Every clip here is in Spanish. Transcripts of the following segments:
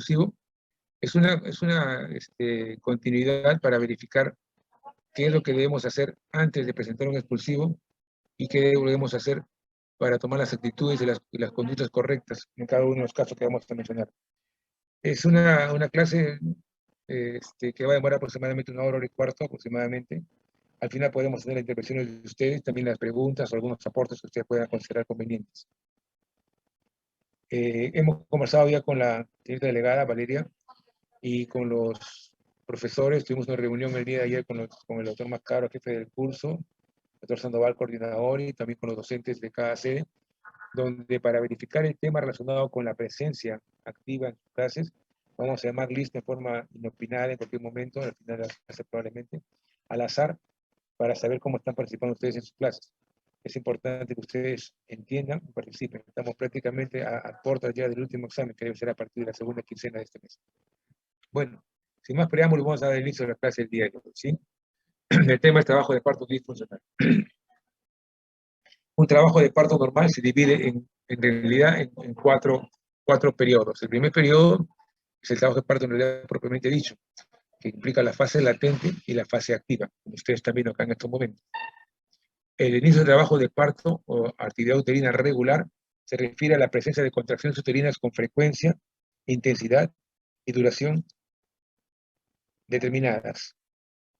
expulsivo es una continuidad para verificar qué es lo que debemos hacer antes de presentar un expulsivo y qué debemos hacer para tomar las actitudes y las conductas correctas en cada uno de los casos que vamos a mencionar. Es una clase que va a demorar aproximadamente 1 hora y cuarto aproximadamente. Al final podemos tener las intervenciones de ustedes, también las preguntas o algunos aportes que ustedes puedan considerar convenientes. Hemos conversado ya con la señorita delegada, Valeria, y con los profesores. Tuvimos una reunión el día de ayer con el doctor Mascaro, jefe del curso, el doctor Sandoval, coordinador, y también con los docentes de cada sede, donde para verificar el tema relacionado con la presencia activa en sus clases, vamos a llamar lista en forma inopinada en cualquier momento, al final de la clase probablemente, al azar, para saber cómo están participando ustedes en sus clases. Es importante que ustedes entiendan y participen. Estamos prácticamente a puertas ya del último examen, que debe ser a partir de la segunda quincena de este mes. Bueno, sin más preámbulos, vamos a dar inicio a la clase del día de hoy, ¿sí? El tema es trabajo de parto disfuncional. Un trabajo de parto normal se divide en realidad en cuatro periodos. El primer periodo es el trabajo de parto en realidad propiamente dicho, que implica la fase latente y la fase activa, como ustedes están viendo acá en estos momentos. El inicio del trabajo de parto o actividad uterina regular se refiere a la presencia de contracciones uterinas con frecuencia, intensidad y duración determinadas,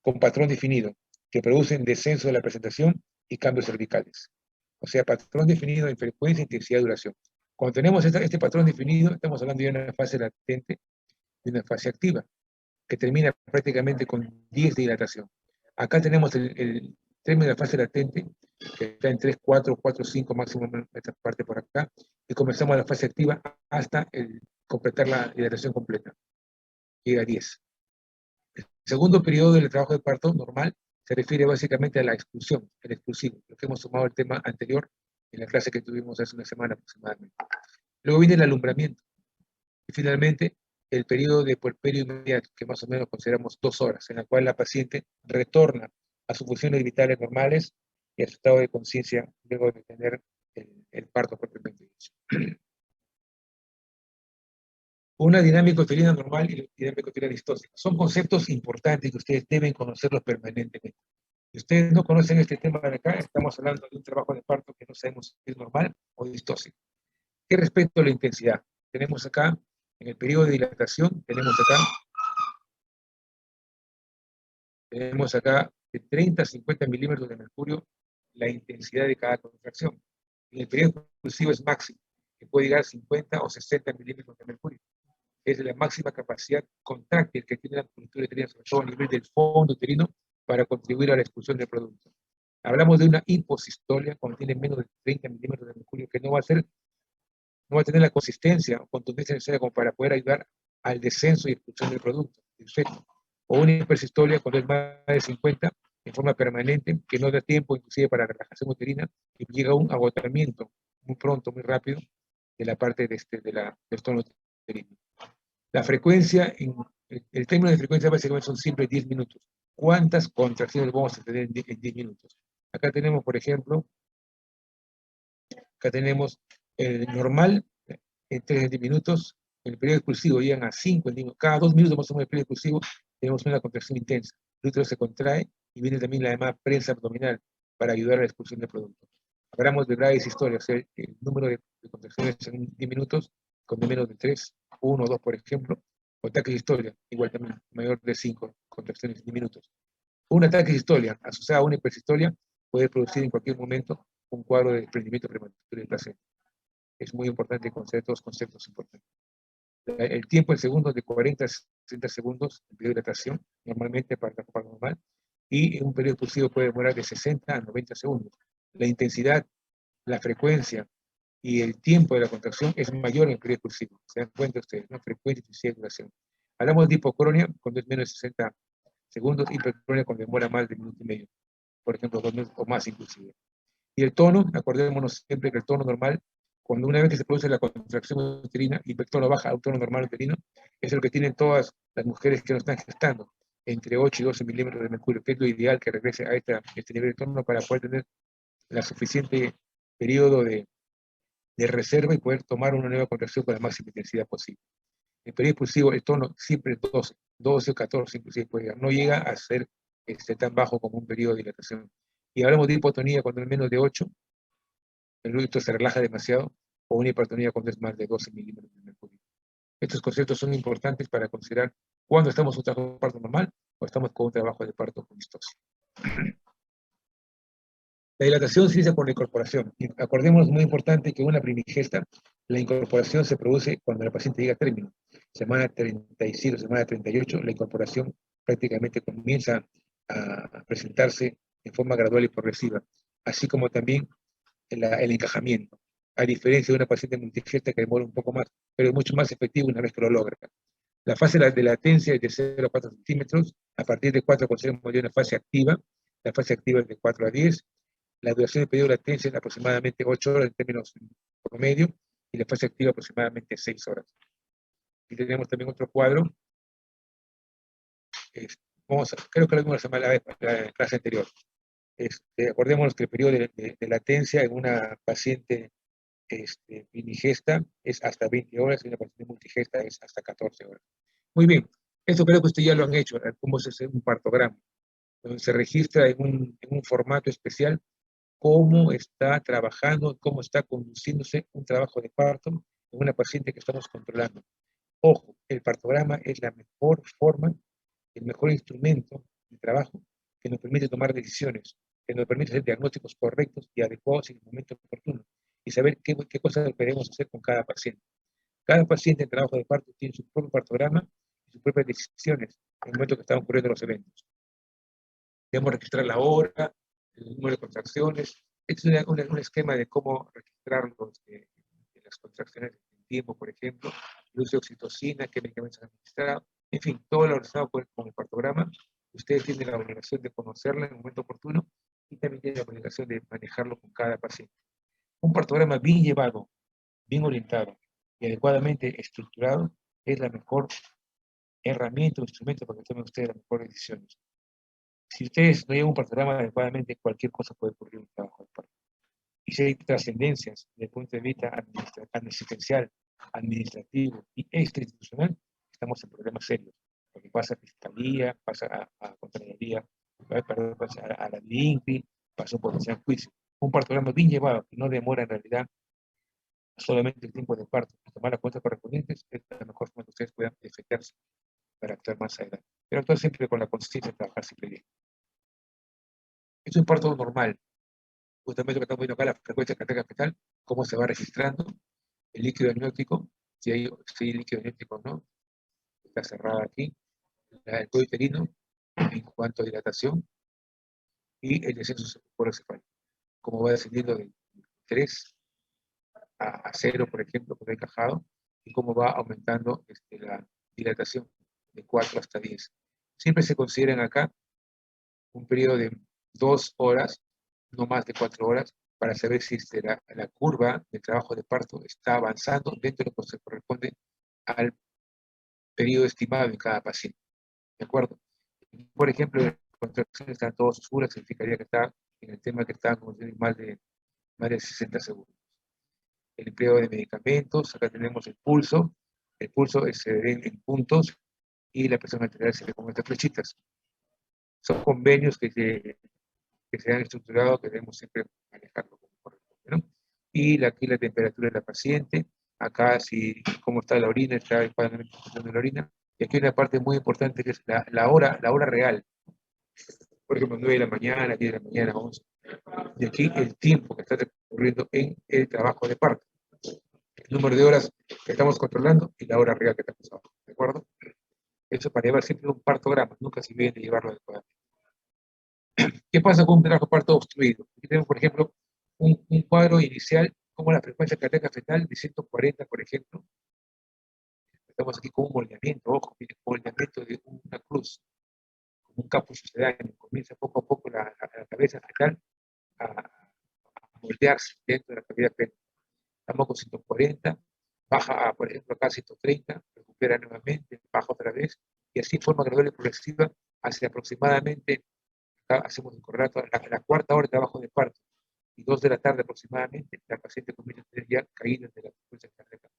con patrón definido, que producen descenso de la presentación y cambios cervicales. O sea, patrón definido en frecuencia, intensidad y duración. Cuando tenemos este patrón definido, estamos hablando ya de una fase latente y una fase activa, que termina prácticamente con 10 de dilatación. Acá tenemos el término de la fase latente, que está en 3, 4, 4, 5 máximo en esta parte por acá, y comenzamos la fase activa hasta completar la dilatación completa. Llega a 10. El segundo periodo del trabajo de parto normal se refiere básicamente a la expulsión, el expulsivo, lo que hemos tomado el tema anterior en la clase que tuvimos hace una semana aproximadamente. Luego viene el alumbramiento. Y finalmente, el periodo de puerperio inmediato, que más o menos consideramos 2 horas, en la cual la paciente retorna a sus funciones vitales normales y a su estado de conciencia luego de tener el parto propiamente dicho. Una dinámica uterina normal y una dinámica uterina distóxica. Son conceptos importantes que ustedes deben conocerlos permanentemente. Si ustedes no conocen este tema de acá, estamos hablando de un trabajo de parto que no sabemos si es normal o distóxico. ¿Qué respecto a la intensidad? Tenemos acá, en el periodo de dilatación, tenemos acá de 30 a 50 milímetros de mercurio la intensidad de cada contracción. En el periodo expulsivo es máximo, que puede llegar a 50 o 60 milímetros de mercurio. Es la máxima capacidad contráctil que tiene la musculatura uterina, sobre todo a nivel del fondo uterino, para contribuir a la expulsión del producto. Hablamos de una hiposistolia cuando tiene menos de 30 milímetros de mercurio, que no va a tener la consistencia o contundencia necesaria como para poder ayudar al descenso y expulsión del producto, del feto. O una hipersistolia cuando es más de 50, en forma permanente, que no da tiempo inclusive para la relajación uterina, y llega a un agotamiento muy pronto, muy rápido, de la parte del tono uterino. La frecuencia, el término de frecuencia básicamente son siempre 10 minutos. ¿Cuántas contracciones vamos a tener en 10 minutos? Acá tenemos, por ejemplo, el normal en 3 en 10 minutos, el periodo expulsivo llegan a 5 en 10 minutos. Cada 2 minutos más o menos el periodo expulsivo tenemos una contracción intensa. El útero se contrae y viene también la llamada prensa abdominal para ayudar a la expulsión del producto. Hablamos de graves historias, o sea, el número de contracciones en 10 minutos con de menos de 3, 1 o 2 por ejemplo, o ataques de historia, igual también mayor de 5 contracciones en 10 minutos. Un ataque de historia asociado a una hipersistolia puede producir en cualquier momento un cuadro de desprendimiento prematuro del placenta. Es muy importante conocer dos conceptos importantes. El tiempo en segundos de 40 a 60 segundos, el periodo de dilatación, normalmente para la copa normal, y un periodo expulsivo puede demorar de 60 a 90 segundos. La intensidad, la frecuencia y el tiempo de la contracción es mayor en el periodo expulsivo. Se dan cuenta ustedes, ¿no? Frecuencia, intensidad y duración. Hablamos de hipocronia cuando es menos de 60 segundos, hipercronia cuando demora más de un minuto y medio, por ejemplo, 2 minutos o más inclusive. Y el tono, acordémonos siempre que el tono normal, cuando una vez que se produce la contracción uterina y el tono baja a un tono normal uterino, es lo que tienen todas las mujeres que no están gestando, entre 8 y 12 milímetros de mercurio, que es lo ideal que regrese a este nivel de tono para poder tener la suficiente periodo de reserva y poder tomar una nueva contracción con la máxima intensidad posible. El periodo expulsivo, el tono siempre es 12 o 14 inclusive puede llegar. No llega a ser tan bajo como un periodo de dilatación. Y hablamos de hipotonía cuando es menos de 8, el útero se relaja demasiado, o una hipertonía cuando es más de 12 milímetros de mercurio. Estos conceptos son importantes para considerar cuando estamos en un trabajo de parto normal o estamos con un trabajo de parto con distosia. La dilatación se dice por la incorporación. Y acordémonos, muy importante, que en una primigesta la incorporación se produce cuando la paciente llega a término. Semana 35, semana 38, la incorporación prácticamente comienza a presentarse en forma gradual y progresiva, así como también el encajamiento, a diferencia de una paciente multigesta que demora un poco más, pero es mucho más efectivo una vez que lo logra. La fase de latencia es de 0 a 4 centímetros, a partir de 4 consideramos ya una fase activa, la fase activa es de 4 a 10, la duración del periodo de latencia es aproximadamente 8 horas en términos promedio, y la fase activa aproximadamente 6 horas. Y tenemos también otro cuadro, creo que lo vimos la clase anterior. Acordémonos que el periodo de latencia en una paciente primigesta es hasta 20 horas, y en una paciente multigesta es hasta 14 horas. Muy bien, esto creo que ustedes ya lo han hecho, cómo se hace un partograma, donde se registra en un formato especial cómo está trabajando, cómo está conduciéndose un trabajo de parto en una paciente que estamos controlando. Ojo, el partograma es la mejor forma, el mejor instrumento de trabajo que nos permite tomar decisiones, que nos permite hacer diagnósticos correctos y adecuados en el momento oportuno, y saber qué cosas debemos hacer con cada paciente. Cada paciente en trabajo de parto tiene su propio partograma y sus propias decisiones en el momento que están ocurriendo los eventos. Debemos registrar la hora, el número de contracciones. Este es un esquema de cómo registrar las contracciones en tiempo, por ejemplo, el uso de oxitocina, qué medicamentos han administrado, en fin, todo lo relacionado con el partograma. Ustedes tienen la obligación de conocerlo en el momento oportuno y también tienen la obligación de manejarlo con cada paciente. Un partograma bien llevado, bien orientado y adecuadamente estructurado es la mejor herramienta o instrumento para que tomen ustedes las mejores decisiones. Si ustedes no llevan un partograma adecuadamente, cualquier cosa puede ocurrir en un trabajo de parto. Y si hay trascendencias desde el punto de vista asistencial, administrativo y extrainstitucional, estamos en problemas serios. Porque pasa a Fiscalía, pasa a Contraloría, pasa a la INCRI, pasa a un potencial juicio. Un partograma bien llevado, que no demora en realidad solamente el tiempo de parto, y tomar las cuentas correspondientes, es la mejor forma que ustedes puedan defenderse para actuar más adelante. Pero actuar siempre con la conciencia de trabajar siempre bien. Es un parto normal. Justamente lo que estamos viendo acá, la frecuencia cardíaca fetal, cómo se va registrando, el líquido amniótico, si hay líquido amniótico o no, está cerrada aquí, el cuello uterino en cuanto a dilatación, y el descenso porocefálico, como va descendiendo de 3 a 0, por ejemplo, porque he encajado, y cómo va aumentando la dilatación de 4 hasta 10. Siempre se consideran acá un periodo de 2 horas, no más de 4 horas, para saber si la curva de trabajo de parto está avanzando dentro de lo que se corresponde al periodo estimado en cada paciente. ¿De acuerdo? Por ejemplo, las contracciones están todas oscuras, significaría que está en el tema que está con más de 60 segundos. El empleo de medicamentos, acá tenemos el pulso se ve en puntos y la presión arterial se ve con estas flechitas. Son convenios que se han estructurado, que debemos siempre manejarlo como corresponde, ¿no? Y aquí la temperatura de la paciente, acá cómo está la orina, está el cuadro de la orina, y aquí hay una parte muy importante que es la hora real. Por ejemplo, 9 de la mañana, 10 de la mañana, 11. Y aquí el tiempo que está transcurriendo en el trabajo de parto. El número de horas que estamos controlando y la hora real que está pasando. ¿De acuerdo? Eso para llevar siempre un partograma, nunca se olviden de llevarlo adecuadamente. ¿Qué pasa con un trabajo de parto obstruido? Aquí tenemos, por ejemplo, un cuadro inicial como la frecuencia cardíaca fetal de 140, por ejemplo. Estamos aquí con un moldeamiento, ojo, miren, moldeamiento de una cruz, como un caput sucedáneo. Comienza poco a poco la cabeza fetal a moldearse dentro de la cavidad fetal. Estamos con 140, baja, por ejemplo, acá a 130, recupera nuevamente, baja otra vez, y así de forma gradual y progresiva hacia aproximadamente, acá hacemos un correlato, a la cuarta hora de trabajo de parto, y 2 de la tarde aproximadamente, la paciente comienza a tener ya caídas de la frecuencia cardíaca.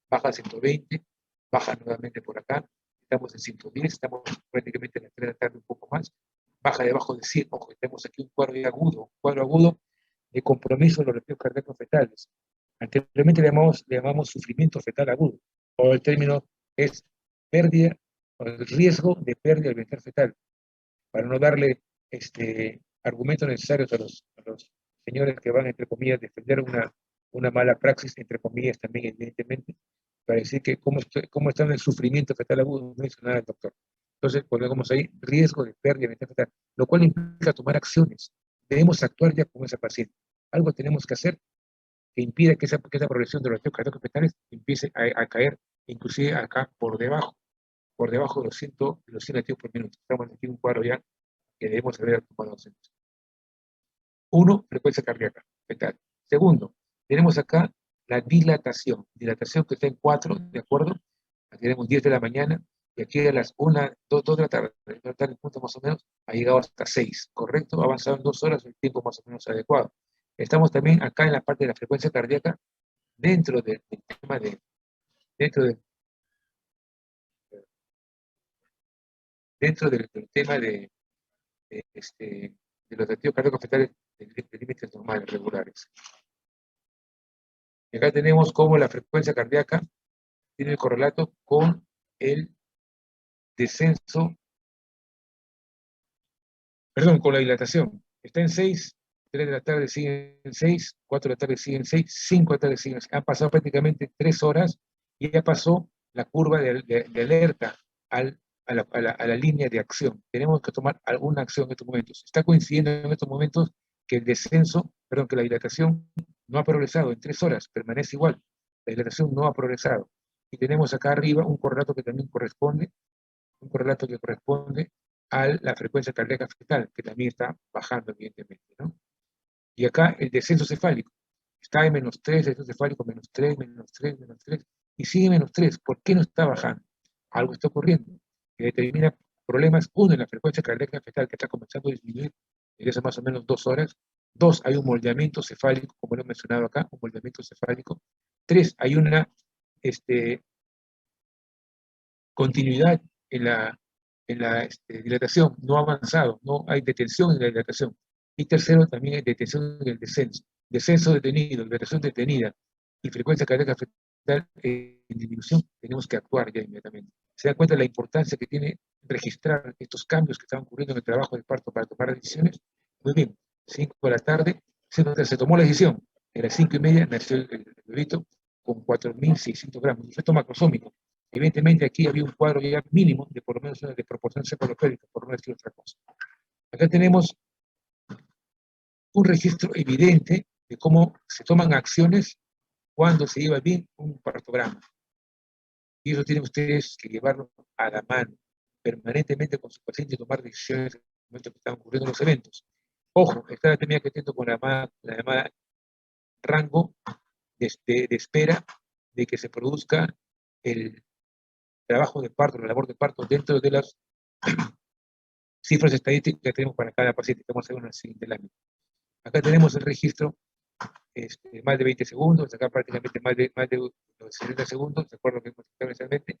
Baja a 120, baja nuevamente por acá, estamos en 110, estamos prácticamente en la 3 de la tarde un poco más, baja debajo de 100, ojo, tenemos aquí un cuadro agudo de compromiso de los latidos cardíacos fetales. Anteriormente le llamamos sufrimiento fetal agudo, o el término es pérdida, o el riesgo de pérdida del bienestar fetal, para no darle argumentos necesarios a los señores que van, entre comillas, a defender una mala praxis, entre comillas, también, evidentemente, para decir que cómo está en el sufrimiento fetal agudo, no dice nada el doctor. Entonces, ponemos ahí riesgo de pérdida de bienestar fetal, lo cual implica tomar acciones. Debemos actuar ya con esa paciente. Algo tenemos que hacer que impida que esa progresión de los latidos cardíacos fetales empiece a caer, inclusive acá por debajo de los 100 latidos por minuto. Estamos aquí en un cuadro ya que debemos haber tomado acciones. Uno, frecuencia cardíaca fetal. Segundo, tenemos acá la dilatación que está en 4, ¿de acuerdo? Aquí tenemos 10 de la mañana, y aquí a las 1, 2 de la tarde, punto más o menos, ha llegado hasta 6, ¿correcto? Ha avanzado en 2 horas, el tiempo más o menos adecuado. Estamos también acá en la parte de la frecuencia cardíaca, dentro del tema de, del tema de los latidos cardíacos fetales de límites normales, regulares. Y acá tenemos cómo la frecuencia cardíaca tiene el correlato con el descenso, perdón, con la dilatación. Está en 6, 3 de la tarde sigue en 6, 4 de la tarde sigue en 6, 5 de la tarde sigue en 6. Han pasado prácticamente 3 horas y ya pasó la curva de alerta a la línea de acción. Tenemos que tomar alguna acción en estos momentos. Está coincidiendo en estos momentos que el descenso, perdón, que la dilatación no ha progresado en 3 horas, permanece igual. La dilatación no ha progresado. Y tenemos acá arriba un correlato que también corresponde, a la frecuencia cardíaca fetal, que también está bajando, evidentemente, ¿no? Y acá el descenso cefálico. Está en -3, el descenso cefálico, -3, -3, -3, y sigue -3. ¿Por qué no está bajando? Algo está ocurriendo, que determina problemas. Uno, en la frecuencia cardíaca fetal, que está comenzando a disminuir desde hace más o menos 2 horas. 2, hay un moldeamiento cefálico, como lo he mencionado acá, un moldeamiento cefálico. 3, hay una continuidad en la dilatación, no ha avanzado, no hay detención en la dilatación. Y tercero, también hay detención en el descenso detenido, dilatación detenida y frecuencia cardíaca fetal en disminución. Tenemos que actuar ya inmediatamente. ¿Se dan cuenta de la importancia que tiene registrar estos cambios que están ocurriendo en el trabajo de parto para tomar decisiones? Muy bien, 5 de la tarde, se tomó la decisión. A las 5:30 nació el bebito con 4.600 gramos, efecto macrosómico. Evidentemente aquí había un cuadro ya mínimo de por lo menos una desproporción cefalopélvica, por no decir otra cosa. Acá tenemos un registro evidente de cómo se toman acciones cuando se lleva bien un partograma. Y eso tienen ustedes que llevarlo a la mano, permanentemente con su paciente y tomar decisiones en el momento que están ocurriendo los eventos. Ojo, estar también atento con la llamada rango de espera de que se produzca el trabajo de parto, la labor de parto dentro de las cifras estadísticas que tenemos para cada paciente. Vamos a ver en el siguiente lámina. Acá tenemos el registro, más de 20 segundos, acá prácticamente más de 60 segundos, de acuerdo a lo que hemos explicado inicialmente.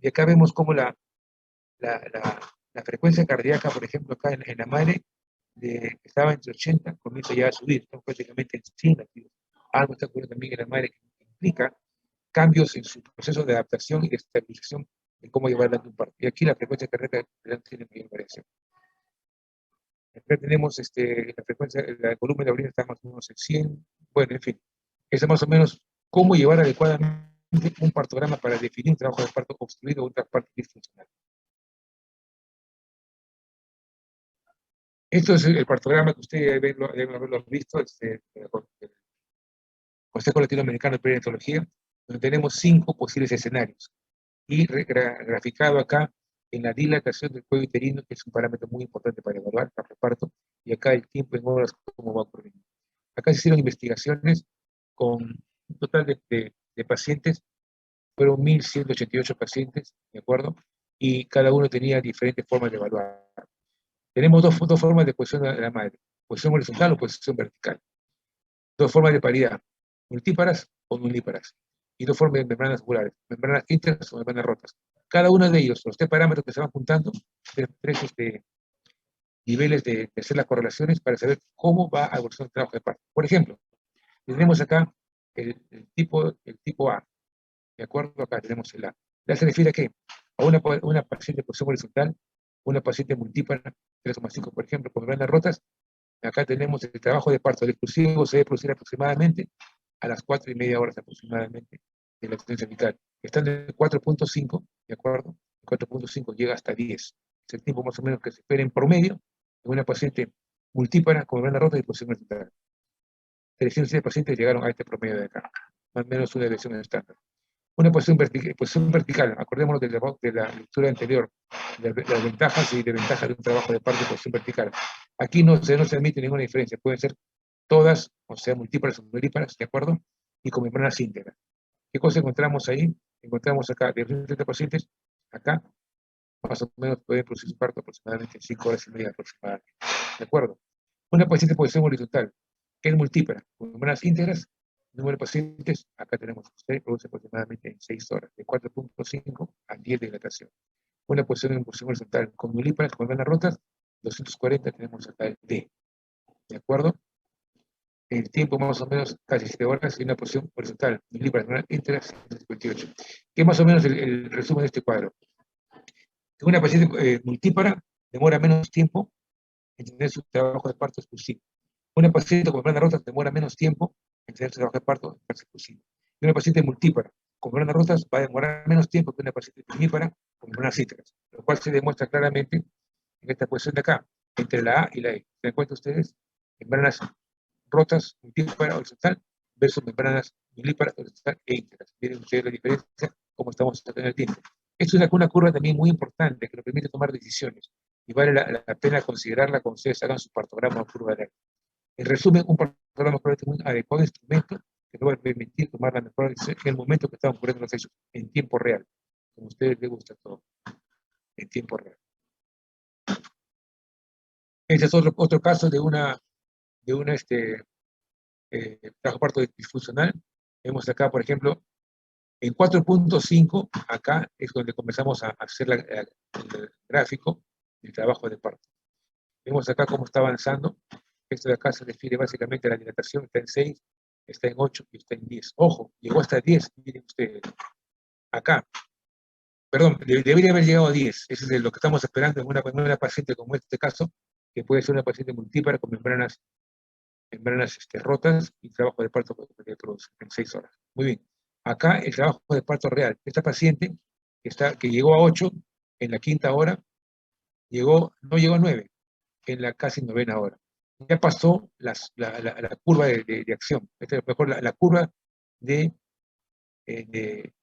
Y acá vemos cómo la frecuencia cardíaca, por ejemplo, acá en la madre, estaba entre 80, comienza ya a subir, estamos prácticamente en 100 activos. Algo está ocurriendo también en la madre que implica cambios en su proceso de adaptación y de estabilización de cómo llevar adelante un parto. Y aquí la frecuencia cardíaca tiene mayor variación. Acá tenemos la frecuencia, el volumen de orina está más o menos en 100. Bueno, en fin, eso es más o menos cómo llevar adecuadamente un partograma para definir un trabajo de parto obstruido o un parto disfuncional. Esto es el partograma que ustedes deben haberlo visto, del Consejo Latinoamericano de Perinatología, donde tenemos 5 posibles escenarios. Y graficado acá en la dilatación del cuello uterino, que es un parámetro muy importante para evaluar el parto, y acá el tiempo en horas, cómo va ocurriendo. Acá se hicieron investigaciones con un total de pacientes, fueron 1.188 pacientes, ¿de acuerdo? Y cada uno tenía diferentes formas de evaluar. Tenemos dos formas de posición de la madre, posición horizontal o posición vertical. Dos formas de paridad, multíparas o nulíparas. y dos formas de membranas angulares, membranas íntegras o membranas rotas. Cada uno de ellos, los tres parámetros que se van juntando, tres niveles de hacer las correlaciones para saber cómo va a evolucionar el trabajo de parto. Por ejemplo, tenemos acá el tipo A, ¿de acuerdo? Acá tenemos el A. Ya se refiere a qué? A una paciente de posición horizontal, una paciente multípara, 3,5 por ejemplo, con membranas rotas. Acá tenemos el trabajo de parto. El exclusivo se debe producir aproximadamente a las 4:30 aproximadamente de la lactancia vital. Estando en 4,5, ¿de acuerdo? 4,5 llega hasta 10. Es el tiempo más o menos que se espera en promedio en una paciente multípara con membrana rota y posición horizontal. 307 pacientes llegaron a este promedio de acá, más o menos una elección estándar. Una posición vertical, acordémonos de la lectura anterior, de las ventajas y desventajas de un trabajo de parto de posición vertical. Aquí no se admite ninguna diferencia, pueden ser todas, o sea, multíparas o multíparas, ¿de acuerdo? Y con membranas íntegras. ¿Qué cosa encontramos ahí? Encontramos acá, de 30 pacientes, acá, más o menos pueden producir su parto aproximadamente en 5 horas y media aproximadamente, ¿de acuerdo? Una paciente puede ser horizontal, que es multípara, con membranas íntegras, número de pacientes, acá tenemos, usted produce aproximadamente en 6 horas, de 4,5 a 10 de dilatación. Una posición en posición horizontal con multíparas, con membranas rotas, 240 tenemos acá el D, ¿de acuerdo? El tiempo más o menos casi 7 horas y una posición horizontal, multíparas, íntegras, 158. ¿Qué es más o menos el resumen de este cuadro? Que una paciente multípara demora menos tiempo en tener su trabajo de parto exclusivo. Una paciente con membranas rotas demora menos tiempo en tener su trabajo de parto exclusivo. Y una paciente multípara con membranas rotas va a demorar menos tiempo que una paciente primípara con membranas íntegras, lo cual se demuestra claramente en esta posición de acá, entre la A y la E. ¿Se dan cuenta ustedes? Membranas rotas, multípara horizontal, versus membranas multíparas horizontal e íntegras. Miren ustedes la diferencia, cómo estamos en el tiempo. Esto es una curva también muy importante que nos permite tomar decisiones y vale la pena considerarla cuando ustedes hagan su partograma o curva de. En resumen, un partograma es un adecuado instrumento que nos va a permitir tomar la mejor decisión en el momento que están ocurriendo los hechos, en tiempo real, como a ustedes les gusta todo, en tiempo real. Este es otro caso de una trabajo de parto disfuncional. Vemos acá, por ejemplo, en 4,5, acá es donde comenzamos a hacer el gráfico del trabajo de parto. Vemos acá cómo está avanzando. Esto de acá se refiere básicamente a la dilatación, está en 6, está en 8 y está en 10. Ojo, llegó hasta 10, miren ustedes. Acá, perdón, debería haber llegado a 10. Eso es lo que estamos esperando en una paciente como este caso, que puede ser una paciente multípara con membranas rotas y trabajo de parto que produce en 6 horas. Muy bien. Acá el trabajo de parto real. Esta paciente que llegó a 8 en la 5ª hora, no llegó a 9 en la casi 9ª hora. Ya pasó la curva de acción. Esta es mejor la curva de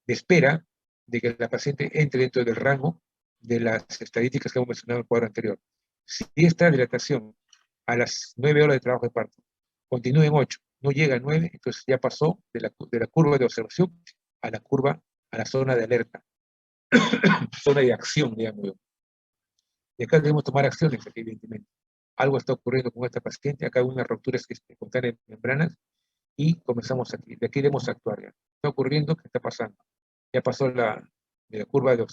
espera de que la paciente entre dentro del rango de las estadísticas que hemos mencionado en el cuadro anterior. Si esta dilatación a las 9 horas de trabajo de parto continúa en 8, no llega a 9, entonces ya pasó de la curva de observación a la zona de alerta, zona de acción, digamos yo. Y acá debemos tomar acciones, evidentemente. Algo está ocurriendo con esta paciente, acá hay unas rupturas espontáneas de membranas, y comenzamos aquí. De aquí debemos actuar ya. Está ocurriendo, ¿qué está pasando? Ya pasó de la curva del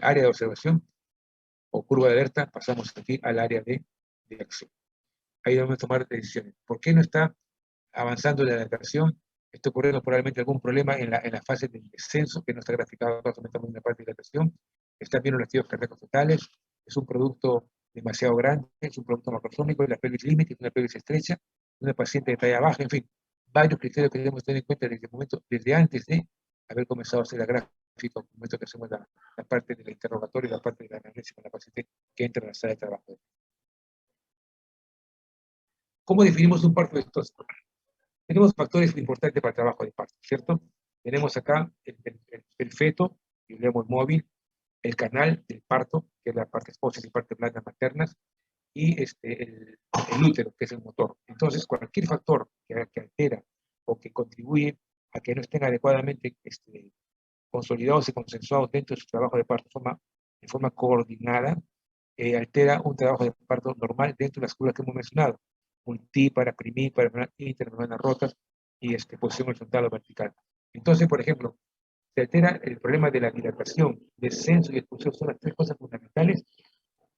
área de observación o curva de alerta, pasamos aquí al área de acción. Ahí debemos tomar decisiones. ¿Por qué no está avanzando la dilatación? Está ocurriendo probablemente algún problema en la fase del descenso, que no está graficado, solamente en la parte de dilatación. Están viendo los latidos cardíacos totales. Es un producto demasiado grande, es un producto macrosómico, y la pelvis límite, es una pelvis estrecha, una paciente de talla baja, en fin, varios criterios que debemos tener en cuenta desde antes de haber comenzado a hacer la gráfica, en el momento que hacemos la parte del interrogatorio y la parte de la análisis con la paciente que entra en la sala de trabajo. ¿Cómo definimos un parto exitoso? Tenemos factores importantes para el trabajo de parto, ¿cierto? Tenemos acá el feto, y el móvil, el canal del parto, que es la parte expuesta y parte blanda maternas, y el útero, que es el motor. Entonces, cualquier factor que altera o que contribuye a que no estén adecuadamente consolidados y consensuados dentro de su trabajo de parto de forma coordinada, altera un trabajo de parto normal dentro de las curvas que hemos mencionado: multípara, primípara, intermembranas rotas y posición horizontal o vertical. Entonces, por ejemplo, se altera el problema de la dilatación, descenso y expulsión. Son las tres cosas fundamentales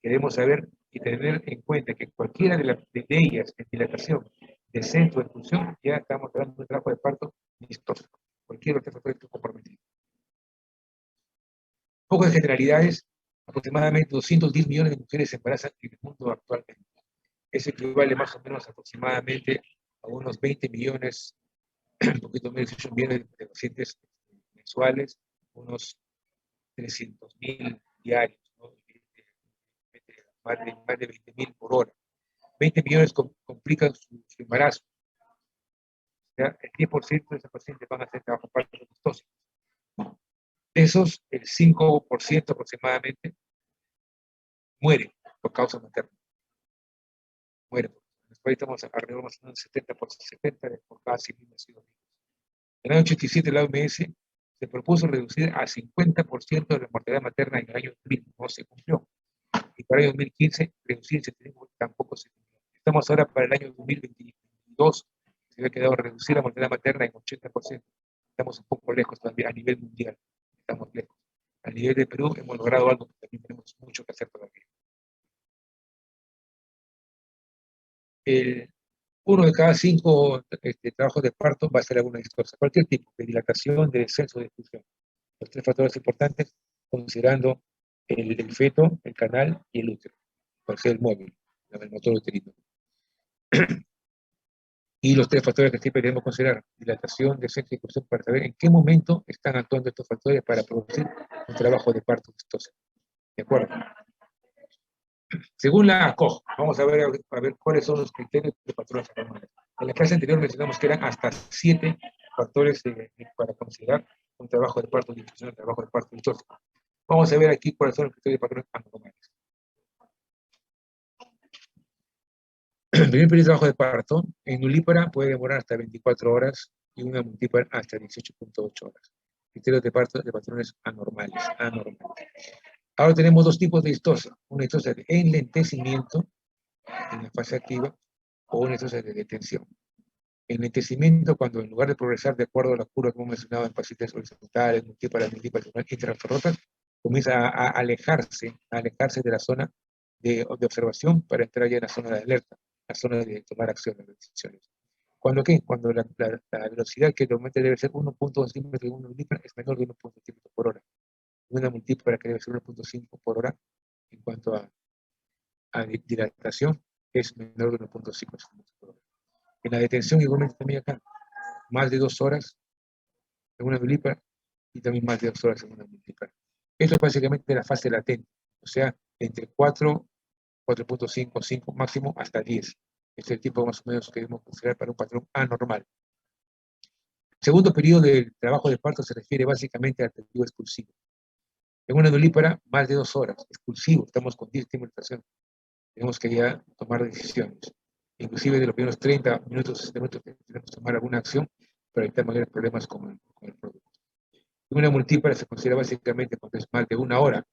que debemos saber y tener en cuenta que cualquiera de ellas, en dilatación, descenso o expulsión, ya estamos hablando de un trabajo de parto distóxico. Cualquier otro factor está comprometido. Poco de generalidades, aproximadamente 210 millones de mujeres se embarazan en el mundo actualmente. Eso equivale más o menos aproximadamente a unos 20 millones, un poquito menos de 18 millones de pacientes mensuales, unos 300.000 diarios, ¿no? Más de 20.000 por hora. 20 millones complican su embarazo. O sea, el 10% de esos pacientes van a hacer trabajo parto costoso. De esos, el 5% aproximadamente muere por causa materna. Muere. Después estamos alrededor de un 70 por cada 100.000 nacidos. En el año 87 la OMS se propuso reducir a 50% de la mortalidad materna en el año 2000, no se cumplió. Y para el año 2015 reducir tampoco se cumplió. Estamos ahora para el año 2022, se había quedado reducir la mortalidad materna en 80%. Estamos un poco lejos todavía a nivel mundial, estamos lejos. A nivel de Perú hemos logrado algo, pero también tenemos mucho que hacer todavía. Uno de cada 5 trabajos de parto va a ser alguna distorsión, cualquier tipo de dilatación, de descenso, de expulsión. Los 3 factores importantes, considerando el feto, el canal y el útero, por ser el móvil, el motor uterino. Y los 3 factores que siempre debemos considerar: dilatación, descenso y expulsión, para saber en qué momento están actuando estos factores para producir un trabajo de parto exitoso. ¿De acuerdo? Según la ACOG, vamos a ver cuáles son los criterios de patrones anormales. En la clase anterior mencionamos que eran hasta 7 factores para considerar un trabajo de parto disfuncional, un trabajo de parto exitoso. Vamos a ver aquí cuáles son los criterios de patrones anormales. El primer periodo de trabajo de parto en nulípara puede demorar hasta 24 horas y una multípara hasta 18.8 horas. Criterios de parto de patrones anormales. Ahora tenemos 2 tipos de distosia. Una distosia de enlentecimiento en la fase activa o una distosia de detención. Enlentecimiento cuando en lugar de progresar de acuerdo a la curva que hemos mencionado en pacientes horizontales, multíparas y transferrotas, comienza a alejarse de la zona de observación para entrar ya en la zona de alerta, la zona de tomar acciones, decisiones. ¿Cuándo qué? Cuando la velocidad que normalmente debe ser 1.2 centímetros de una multípara es menor de 1.2 centímetros por hora. Una multípara que debe ser 1.5 por hora en cuanto a dilatación es menor de 1.5 centímetros por hora. En la detención igualmente también acá, más de 2 horas en una multípara y también más de 2 horas en una multípara. Esto es básicamente la fase latente, o sea, entre 4, 4.5, 5, máximo hasta 10. Este es el tiempo más o menos que debemos considerar para un patrón anormal. El segundo periodo del trabajo de parto se refiere básicamente al periodo expulsivo. En una nulípara, más de 2 horas, expulsivo, estamos con 10 estimulación. Tenemos que ya tomar decisiones. Inclusive de los primeros 30 minutos, 60 minutos, tenemos que tomar alguna acción para evitar mayores problemas con el producto. En una multípara se considera básicamente cuando es más de 1 hora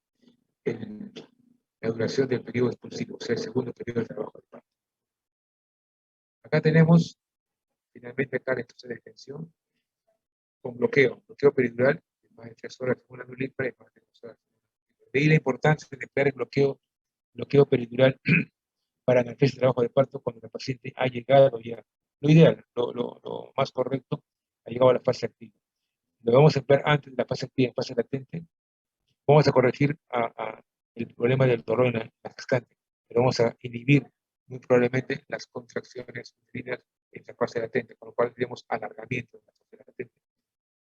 la duración del periodo expulsivo, o sea, el segundo periodo de trabajo de parto. Acá tenemos, finalmente, acá la entonces de detención con bloqueo peridural, de más de 3 horas en una nulípara y más de 2 horas. De ahí la importancia de emplear el bloqueo peridural para hacer el trabajo de parto cuando la paciente ha llegado ya. Lo ideal, lo más correcto, ha llegado a la fase activa. Lo vamos a emplear antes de la fase activa, en fase latente. Vamos a corregir el problema del dolor en la gestante, pero vamos a inhibir muy probablemente las contracciones uterinas en la fase latente, con lo cual tenemos alargamiento de la fase latente,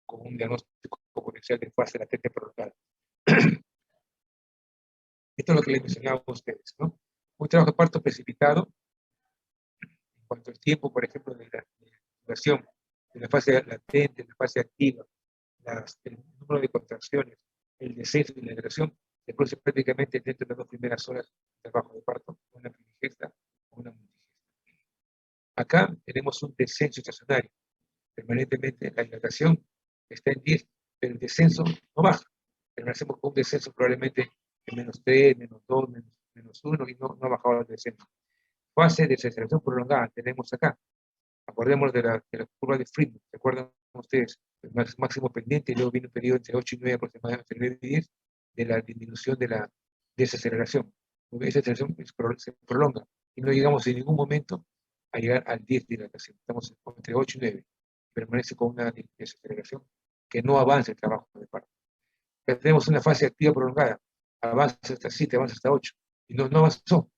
con un diagnóstico potencial de fase latente prolongada. Esto es lo que les mencionaba a ustedes, ¿no? Un trabajo de parto precipitado, en cuanto al tiempo, por ejemplo, de la duración de la fase latente, de la fase activa, el número de contracciones, el descenso y la duración, se produce prácticamente dentro de las 2 primeras horas de trabajo de parto, una primigesta o una multigesta. Acá tenemos un descenso estacionario. Permanentemente la dilatación está en 10, pero el descenso no baja. Permanecemos con un descenso probablemente en -3, -2, -1 y no ha bajado el descenso. Fase de desaceleración prolongada tenemos acá. Acordemos de la curva de Friedman, ¿se acuerdan ustedes? máximo pendiente, y luego viene un periodo entre 8 y 9 aproximadamente, entre 9 y 10, de la disminución de la desaceleración. Esa aceleración se prolonga, y no llegamos en ningún momento a llegar al 10 de dilatación. Estamos entre 8 y 9. Permanece con una desaceleración que no avanza el trabajo de parto. Ya tenemos una fase activa prolongada, avanza hasta 7, avanza hasta 8, y no avanzó.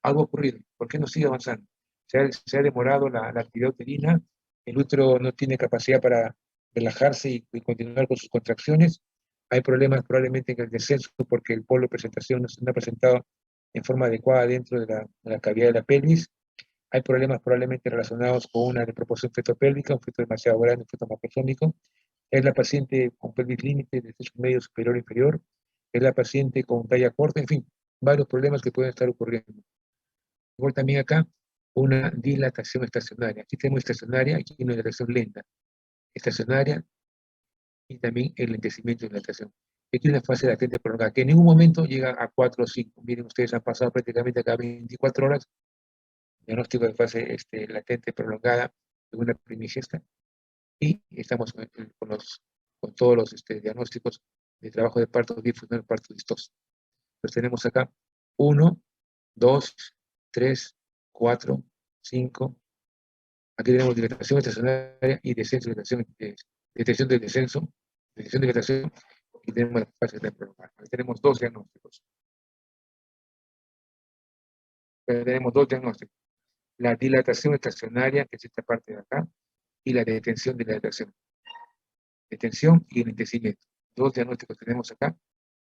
Algo ha ocurrido. ¿Por qué no sigue avanzando? Se ha demorado la actividad uterina, el útero no tiene capacidad para relajarse y continuar con sus contracciones. Hay problemas probablemente en el descenso porque el polo de presentación no se ha presentado en forma adecuada dentro de la cavidad de la pelvis. Hay problemas probablemente relacionados con una desproporción fetopélvica, un feto demasiado grande, un feto macrosómico. Es la paciente con pelvis límite de techo medio superior o inferior. Es la paciente con talla corta, en fin, varios problemas que pueden estar ocurriendo. Igual también acá, una dilatación estacionaria. Aquí tenemos estacionaria, aquí una dilatación lenta. Estacionaria y también el lentecimiento de dilatación. Aquí una fase latente prolongada, que en ningún momento llega a 4 o 5. Miren, ustedes han pasado prácticamente acá 24 horas, diagnóstico de fase latente prolongada de una primigesta, y estamos con todos los diagnósticos de trabajo de parto difusional, parto vistoso. Entonces tenemos acá 1, 2, 3, 4, 5. Aquí tenemos dilatación estacionaria y descenso, detención del descenso, detención de dilatación, y tenemos la fase de prolongada. Aquí tenemos dos diagnósticos. Tenemos dos diagnósticos. La dilatación estacionaria, que es esta parte de acá, y la detención de la dilatación. Detención y enlentecimiento. Dos diagnósticos tenemos acá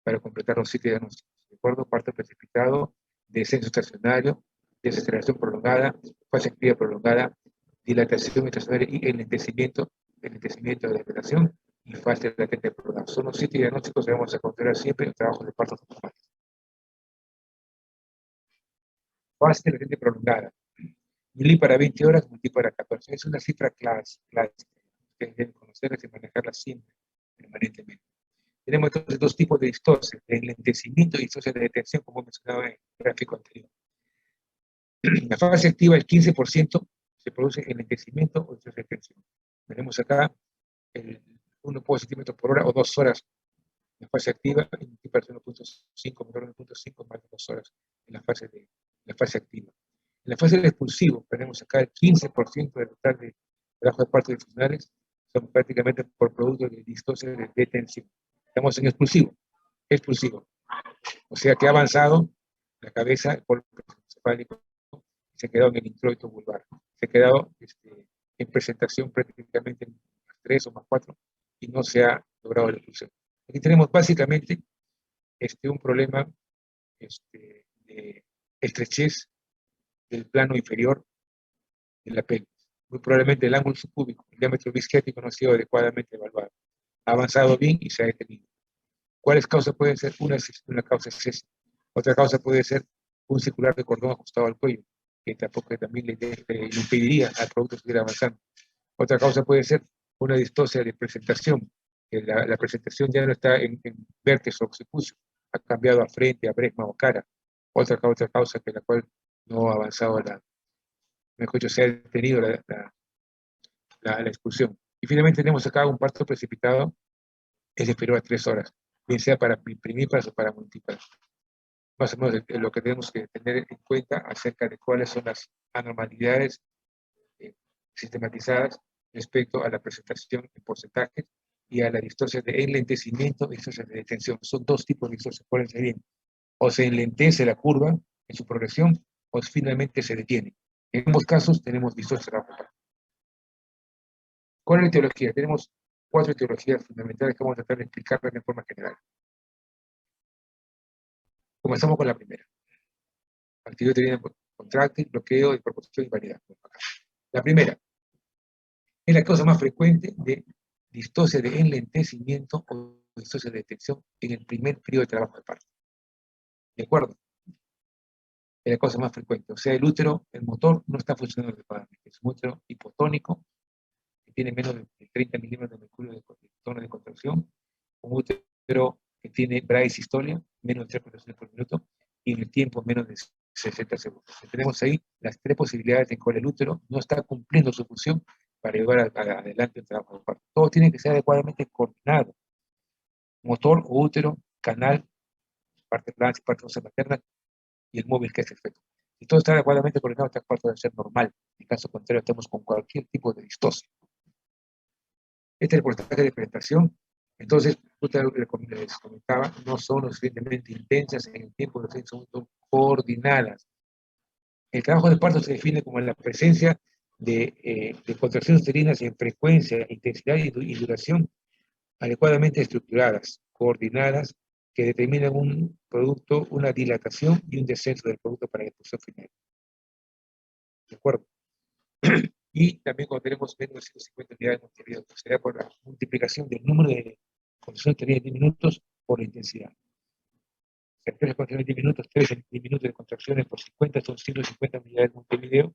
para completar los 7 diagnósticos. ¿De acuerdo? Parto precipitado, descenso estacionario, desaceleración prolongada, fase activa prolongada, dilatación estacionaria y enlentecimiento de la dilatación y fase latente prolongada. Son los 7 diagnósticos que vamos a considerar siempre en el trabajo de parto automático. Fase latente prolongada. Mili para 20 horas, multi para 14. Es una cifra clásica. Ustedes deben conocerla y manejarla siempre, permanentemente. Tenemos entonces dos tipos de distosia, de enlentecimiento y distosia de detención, como mencionaba en el gráfico anterior. En la fase activa, el 15% se produce enlentecimiento o distosia de detención. Tenemos acá el 1 centímetro por hora o 2 horas en la fase activa, y multiplicar 1.5 menor de 1.5 más de 2 horas en la fase activa. En la fase del expulsivo, tenemos acá el 15% del total de trabajo de partos difusionales son prácticamente por producto de distosia de detención. Estamos en expulsivo. O sea que ha avanzado la cabeza, el polo encefálico, se ha quedado en el introito vulvar. Se ha quedado en presentación prácticamente en más 3 o más 4 y no se ha logrado la expulsión. Aquí tenemos básicamente un problema de estrechez del plano inferior de la pelvis. Muy probablemente el ángulo subcúbico, el diámetro bisquético no ha sido adecuadamente evaluado. Ha avanzado bien y se ha detenido. ¿Cuáles causas pueden ser? Una causa es esa. Otra causa puede ser un circular de cordón ajustado al cuello, que tampoco también le impediría al producto seguir avanzando. Otra causa puede ser una distosia de presentación, que la presentación ya no está en vértice o occipucio, ha cambiado a frente, a bresma o cara. Otra causa que la cual no ha avanzado mejor dicho, se ha detenido la expulsión. Y finalmente tenemos acá un parto precipitado, es inferior a 3 horas, bien sea para primíparas o para multíparas. Más o menos lo que tenemos que tener en cuenta acerca de cuáles son las anormalidades sistematizadas respecto a la presentación en porcentajes y a la distosia de enlentecimiento y distosia de detención. Son dos tipos de distosia, acuérdense bien. O se enlentece la curva en su progresión, o finalmente se detiene. En ambos casos tenemos distosia rápida. ¿Cuál es la etiología? Tenemos 4 etiologías fundamentales que vamos a tratar de explicarlas de forma general. Comenzamos con la primera. Actividad uterina contráctil, bloqueo, desproporción y variedad. La primera es la causa más frecuente de distosia de enlentecimiento o distosia de detención en el primer periodo de trabajo de parto. ¿De acuerdo? Es la causa más frecuente. O sea, el útero, el motor, no está funcionando adecuadamente. Es un útero hipotónico, que tiene menos de 30 milímetros de mercurio de tono de contracción, un útero que tiene bradisistolia, menos de 3 contracciones por minuto, y en el tiempo menos de 60 segundos. Tenemos ahí las 3 posibilidades en cual el útero no está cumpliendo su función para llevar adelante el trabajo de parto. Todo tiene que ser adecuadamente coordinado. Motor o útero, canal, parte blanca, parte ósea materna y el móvil que es el feto. Si todo está adecuadamente coordinado, el parto debe ser normal. En caso contrario, estamos con cualquier tipo de distosia. Este es el porcentaje de penetración. Entonces, les comentaba, no son lo suficientemente intensas en el tiempo, son coordinadas. El trabajo de parto se define como la presencia de contracciones uterinas en frecuencia, intensidad y duración adecuadamente estructuradas, coordinadas, que determinan un producto, una dilatación y un descenso del producto para la expulsión final. ¿De acuerdo? Y también cuando tenemos menos de 150 unidades de Montevideo, que será por la multiplicación del número de contracciones uterinas en 10 minutos por la intensidad. O sea, 3 contracciones en 10 minutos, 3 en 10 minutos de contracciones por 50 son 150 unidades de Montevideo,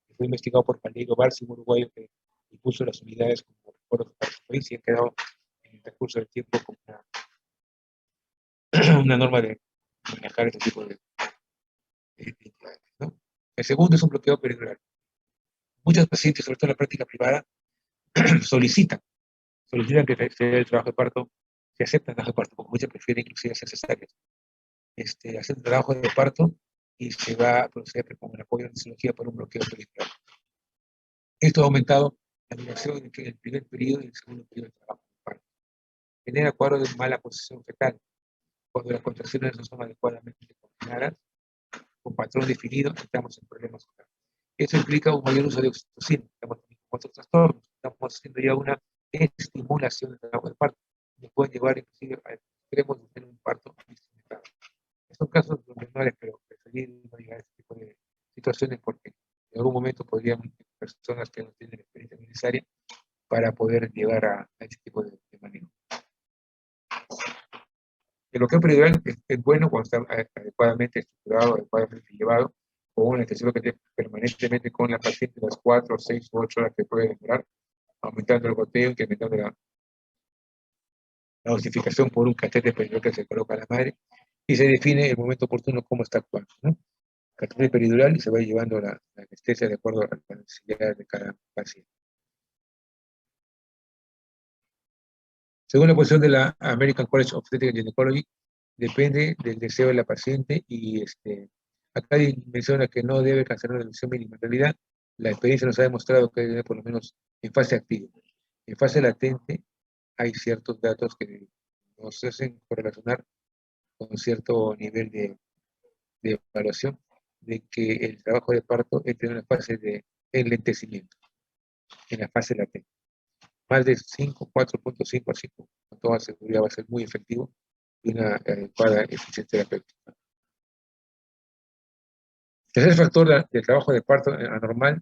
que fue investigado por Palmeiro Barsi, un uruguayo que impuso las unidades como recuerdo para su país y ha quedado en el transcurso del tiempo como una norma de manejar este tipo de entidades, ¿no? El segundo es un bloqueo peridural. Muchos pacientes, sobre todo en la práctica privada, solicitan que se dé el trabajo de parto, se aceptan el trabajo de parto, porque muchos prefieren inclusive hacer cesáreas. Hacer el trabajo de parto y se va a proceder con el apoyo de anestesiología por un bloqueo peridural. Esto ha aumentado la duración entre el primer periodo y el segundo periodo de trabajo de parto. Genera cuadros de mala posición fetal, cuando las contracciones no son adecuadamente coordinadas, con patrón definido, estamos en problemas. Eso implica un mayor uso de oxitocina, estamos con otros trastornos, estamos haciendo ya una estimulación del trabajo de parto, que puede llevar inclusive a extremos de tener un parto instrumentado. Son casos menores, pero preferir no llegar a este tipo de situaciones porque en algún momento podrían personas que no tienen la experiencia necesaria para poder llegar a este tipo de manejo. El bloqueo peridural es bueno cuando está adecuadamente estructurado, adecuadamente llevado, con un anestesiólogo que esté permanentemente con la paciente las 4, 6 u 8 horas que puede demorar, aumentando el goteo, incrementando la dosificación por un catéter peridural que se coloca a la madre, y se define el momento oportuno cómo está actuando, ¿no? Catéter peridural y se va llevando la anestesia de acuerdo a la necesidad de cada paciente. Según la posición de la American College of Obstetrics and Gynecology, depende del deseo de la paciente y acá menciona que no debe cancelar la lesión mínima. En realidad, la experiencia nos ha demostrado que debe por lo menos en fase activa. En fase latente hay ciertos datos que nos hacen correlacionar con cierto nivel de evaluación de que el trabajo de parto entra en una fase de enlentecimiento, en la fase latente. Más de 5, 4.5 a 5, con toda seguridad va a ser muy efectivo y una adecuada eficiencia terapéutica. El tercer factor del trabajo de parto anormal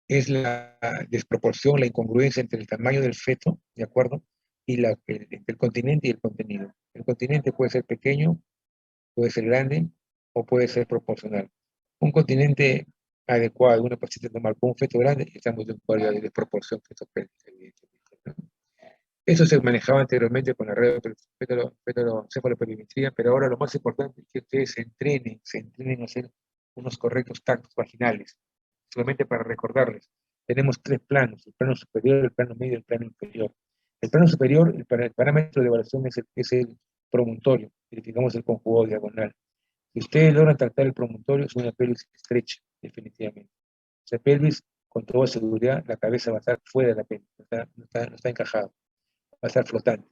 es la desproporción, la incongruencia entre el tamaño del feto, ¿de acuerdo? Y el continente y el contenido. El continente puede ser pequeño, puede ser grande o puede ser proporcional. Un continente adecuado, una paciente normal con un feto grande, estamos de un cuadro de desproporción fetopélvica, evidentemente, ¿no? Eso se manejaba anteriormente con la red cefaloperimetría, pero ahora lo más importante es que ustedes se entrenen a hacer unos correctos tactos vaginales. Solamente para recordarles, tenemos 3 planos, el plano superior, el plano medio y el plano inferior. El plano superior, el parámetro de evaluación es el promontorio, verificamos el conjugado diagonal. Si ustedes logran tratar el promontorio, es una pelvis estrecha, definitivamente. Esa pelvis, con toda seguridad, la cabeza va a estar fuera de la pelvis, no está encajado, va a estar flotante.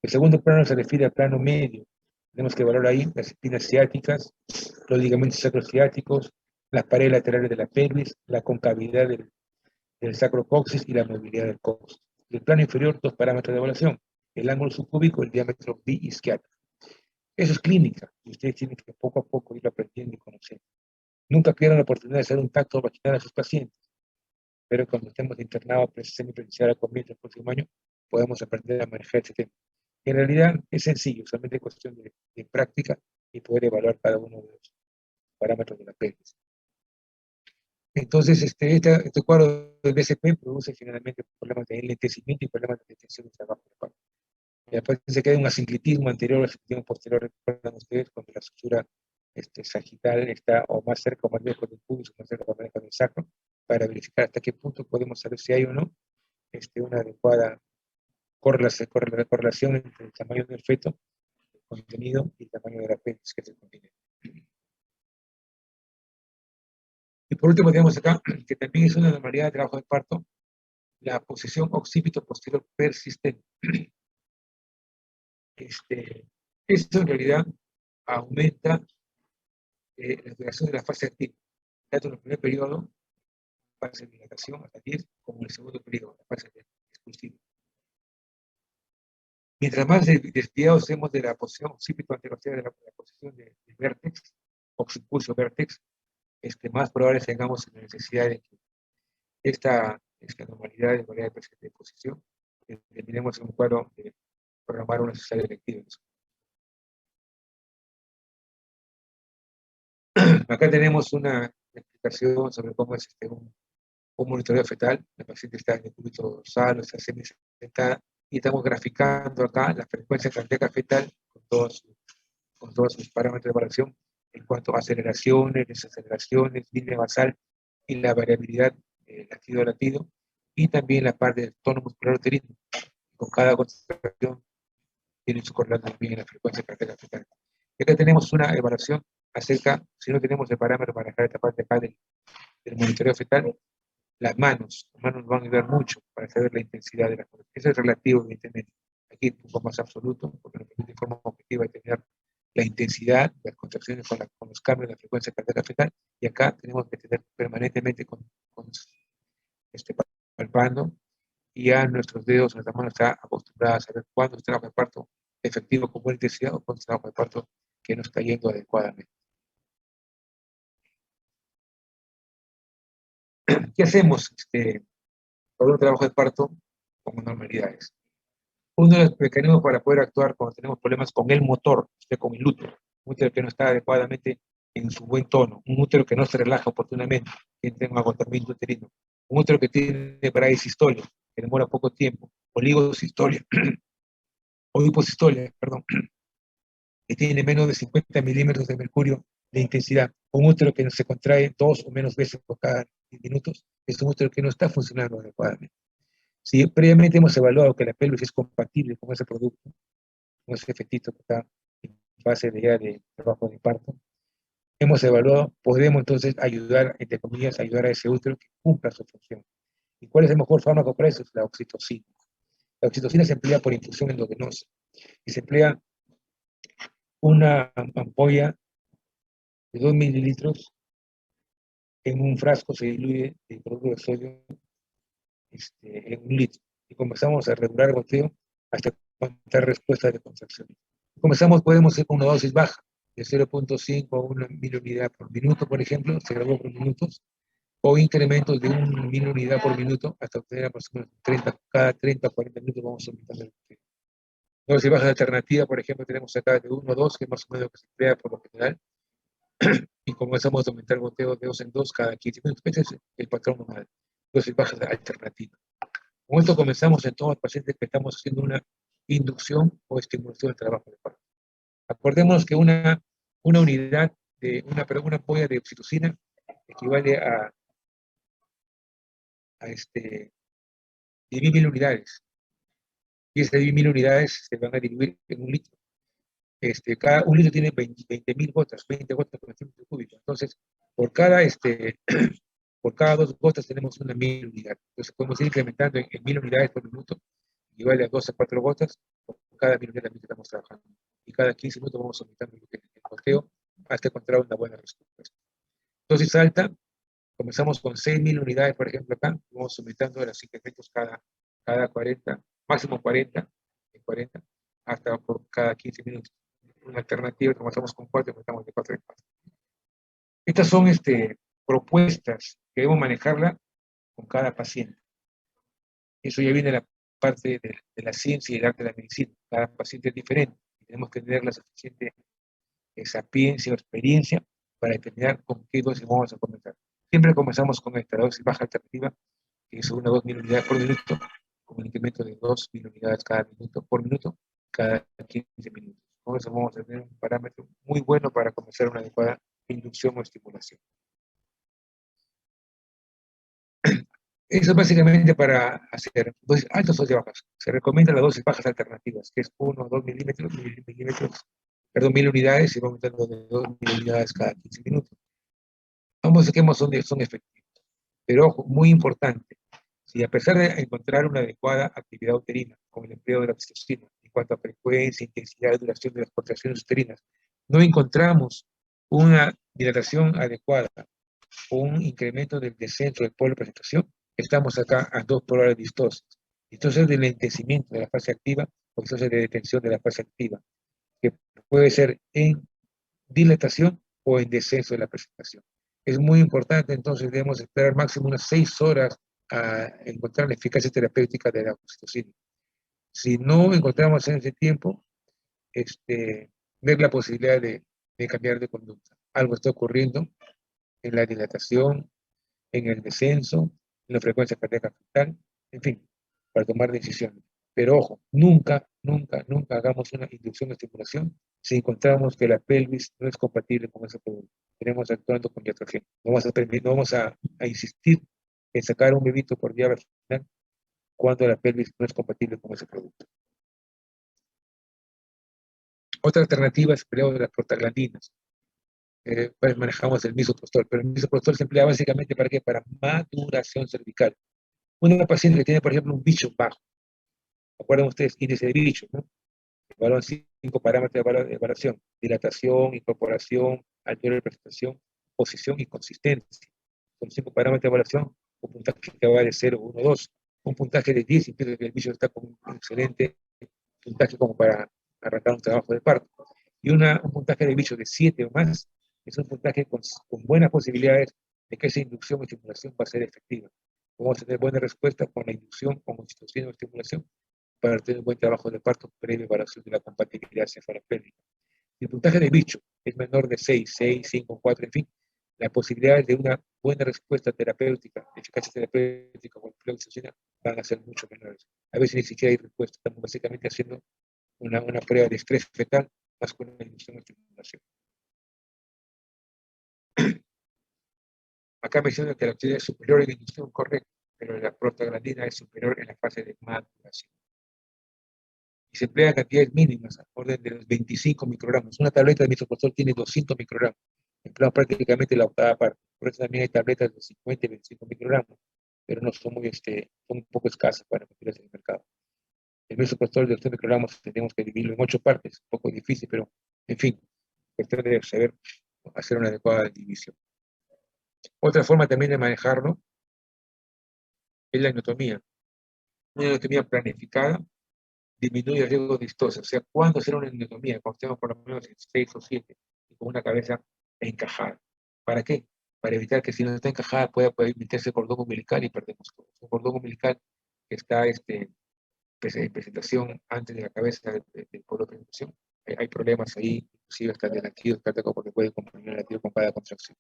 El segundo plano se refiere al plano medio. Tenemos que evaluar ahí las espinas ciáticas, los ligamentos sacrociáticos, las paredes laterales de la pelvis, la concavidad del sacrocoxis y la movilidad del coxis. El plano inferior, 2 parámetros de evaluación, el ángulo subcúbico, el diámetro bi-isquiático. Eso es clínica, y ustedes tienen que poco a poco ir aprendiendo y conociendo. Nunca pierdan la oportunidad de hacer un tacto vaginal a sus pacientes, pero cuando estemos internados semipresencial a comienzo del próximo año, podemos aprender a manejar este tema. En realidad es sencillo, solamente es cuestión de práctica y poder evaluar cada uno de los parámetros de la pelvis. Entonces, este cuadro del BCP produce generalmente problemas de enlentecimiento y problemas de detención del trabajo de parto. Y después se queda un asinclitismo anterior o asinclitismo posterior, recuerdan ustedes, cuando la sutura sagital está o más cerca o más lejos del pubis o más cerca o más lejos del sacro. para verificar hasta qué punto podemos saber si hay o no una adecuada correlación entre el tamaño del feto, el contenido y el tamaño del apéndice, que es el continente. Y por último tenemos acá, que también es una anormalidad de trabajo de parto, la posición occipito posterior persistente. Esto en realidad aumenta la duración de la fase activa, tanto en el primer periodo, fase de dilatación hasta 10, como en el segundo periodo, la fase exclusiva. Mientras más desviados estemos de la posición occipito anterior, de la posición de vértex, occipulso vértex, más probable tengamos la necesidad de que esta anormalidad de posición terminemos en un cuadro de programar una cesárea electiva. Acá tenemos una explicación sobre cómo es un monitoreo fetal. La paciente está en el cúbito dorsal, está semi-sentada, y estamos graficando acá la frecuencia cardíaca fetal con todos sus parámetros de evaluación en cuanto a aceleraciones, desaceleraciones, línea basal y la variabilidad latido a latido, y también la parte del tono muscular uterino. Con cada contracción tiene su correlato también en la frecuencia cardíaca fetal. Y acá tenemos una evaluación acerca, si no tenemos el parámetro para dejar esta parte acá del monitoreo fetal, las manos van a ayudar mucho para saber la intensidad de la contracción. Eso es relativo, evidentemente. Aquí es un poco más absoluto, porque nos permite de forma objetiva determinar la intensidad de las contracciones con los cambios de la frecuencia cardíaca fetal, y acá tenemos que tener permanentemente palpando, y ya nuestros dedos, nuestras manos están acostumbradas a saber cuándo es trabajo de parto efectivo con buena intensidad o cuándo es trabajo de parto que no está yendo adecuadamente. ¿Qué hacemos para un trabajo de parto con anormalidades? Uno de los mecanismos para poder actuar cuando tenemos problemas con el motor, con el útero, un útero que no está adecuadamente en su buen tono, un útero que no se relaja oportunamente, que tiene un agotamiento uterino, un útero que tiene bradisistolia, que demora poco tiempo, oligosistolia, o hiposistolia, perdón, que tiene menos de 50 milímetros de mercurio de intensidad, un útero que se contrae 2 o menos veces por cada 10 minutos, es un útero que no está funcionando adecuadamente. Si previamente hemos evaluado que la pelvis es compatible con ese producto, con ese efectito que está en fase de trabajo de parto, hemos evaluado, podemos entonces ayudar, entre comillas, ayudar a ese útero que cumpla su función. ¿Y cuál es el mejor fármaco para eso? Es la oxitocina. La oxitocina se emplea por infusión endovenosa y se emplea una ampolla de 2 mililitros en un frasco, se diluye el producto de sodio en 1 litro. Y comenzamos a regular el goteo hasta encontrar respuesta de contracción. Podemos ir con una dosis baja, de 0.5 a 1 miliunidad por minuto, por ejemplo, se grabó por minutos, o incrementos de 1 miliunidad por minuto hasta obtener aproximadamente cada 30 o 40 minutos vamos aumentando el goteo. Dosis baja de alternativa, por ejemplo, tenemos acá de 1 a 2, que es más o menos lo que se emplea por lo general, y comenzamos a aumentar el goteo de 2 en 2 cada 15 minutos. Este es el patrón normal, dosis bajas de alternativa. Con esto comenzamos en todos los pacientes que estamos haciendo una inducción o estimulación del trabajo de parto. Acordémonos que una unidad una ampolla de oxitocina equivale a 10.000 unidades. Y esas 10.000 unidades se van a dividir en 1 litro. Cada 1 litro tiene 20.000 gotas, 20 gotas por centímetro cúbico. Entonces, por cada 2 gotas tenemos 1.000 unidades. Entonces, podemos ir incrementando en 1.000 unidades por minuto, equivale a 2 a 4 gotas, por cada 1.000 unidades que estamos trabajando. Y cada 15 minutos vamos aumentando el goteo hasta encontrar una buena respuesta. Dosis alta, comenzamos con 6.000 unidades, por ejemplo, acá, vamos aumentando a los incrementos cada 40, máximo 40, hasta por cada 15 minutos. Una alternativa, comenzamos con 4, aumentamos de 4 en 4. Estas son propuestas que debemos manejarla con cada paciente. Eso ya viene de la parte de la ciencia y el arte de la medicina. Cada paciente es diferente y tenemos que tener la suficiente sapiencia o experiencia para determinar con qué dosis vamos a comenzar. Siempre comenzamos con esta dosis baja alternativa, que es 1 o 2.000 unidades por minuto, con un incremento de 2.000 unidades por minuto, cada 15 minutos. Con eso vamos a tener un parámetro muy bueno para comenzar una adecuada inducción o estimulación. Eso es básicamente para hacer dosis altas o bajas. Se recomienda las dosis bajas alternativas, que es 1 o 2 perdón, 1000 unidades y va aumentando de 2000 unidades cada 15 minutos. Ambos esquemas son efectivos. Pero ojo, muy importante, si a pesar de encontrar una adecuada actividad uterina, con el empleo de la oxitocina, en cuanto a frecuencia, intensidad y duración de las contracciones uterinas, no encontramos una dilatación adecuada o un incremento del descenso del polo de presentación, estamos acá a 2 polares distosos. Entonces, del enlentecimiento de la fase activa o entonces de detención de la fase activa, que puede ser en dilatación o en descenso de la presentación. Es muy importante, entonces, debemos esperar máximo unas 6 horas a encontrar la eficacia terapéutica de la oxitocina. Si no encontramos en ese tiempo, ver la posibilidad de cambiar de conducta. Algo está ocurriendo en la dilatación, en el descenso, en la frecuencia cardíaca fetal, en fin, para tomar decisiones. Pero ojo, nunca, nunca, nunca hagamos una inducción de estimulación si encontramos que la pelvis no es compatible con ese producto. Tenemos actuando con iatrogenia. No vamos a insistir en sacar un bebito por vía vaginal cuando la pelvis no es compatible con ese producto. Otra alternativa es el empleo de las prostaglandinas. Pues manejamos el misoprostol, pero el misoprostol se emplea básicamente ¿para qué? Para maduración cervical. Una paciente que tiene, por ejemplo, un bicho bajo, ¿recuerdan ustedes? Índice de bicho, ¿no? Evalúan 5 parámetros de evaluación: dilatación, incorporación, altura de presentación, posición y consistencia. Son 5 parámetros de evaluación, un puntaje que va de 0, 1, 2. Un puntaje de 10 implica que el bicho está con un excelente puntaje como para arrancar un trabajo de parto. Y un puntaje de bicho de 7 o más es un puntaje con buenas posibilidades de que esa inducción o estimulación va a ser efectiva. Vamos a tener buena respuesta con la inducción, con oxitocina o estimulación, para tener un buen trabajo de parto previo evaluación de la compatibilidad cefalopélvica. Si el puntaje de bicho es menor de 6, 5, 4, en fin, las posibilidades de una buena respuesta terapéutica, de eficacia terapéutica con la oxitocina van a ser mucho menores. A veces ni siquiera hay respuesta, estamos básicamente haciendo una prueba de estrés fetal más con una inducción o estimulación. Acá menciona que la actividad es superior en inducción, correcta, pero la prostaglandina es superior en la fase de maduración. Y se emplea cantidades mínimas, a orden de los 25 microgramos. Una tableta de misoprostol tiene 200 microgramos. Empleamos prácticamente la octava parte. Por eso también hay tabletas de 50 y 25 microgramos, pero no son son un poco escasas para meterlas en el mercado. El misoprostol de 200 microgramos tenemos que dividirlo en 8 partes, un poco difícil, pero en fin, cuestión de saber hacer una adecuada división. Otra forma también de manejarlo es la enotomía. Una enotomía planificada disminuye el riesgo de distosia. O sea, ¿cuándo hacer una enotomía? Cuando estemos por lo menos en 6 o 7 y con una cabeza encajada. ¿Para qué? Para evitar que si no está encajada pueda meterse el cordón umbilical y perdemos todo. Un cordón umbilical que está en presentación antes de la cabeza del polo de presentación. Hay problemas ahí, inclusive hasta el latido cardíaco, porque puede comprimir el latido con cada contracción.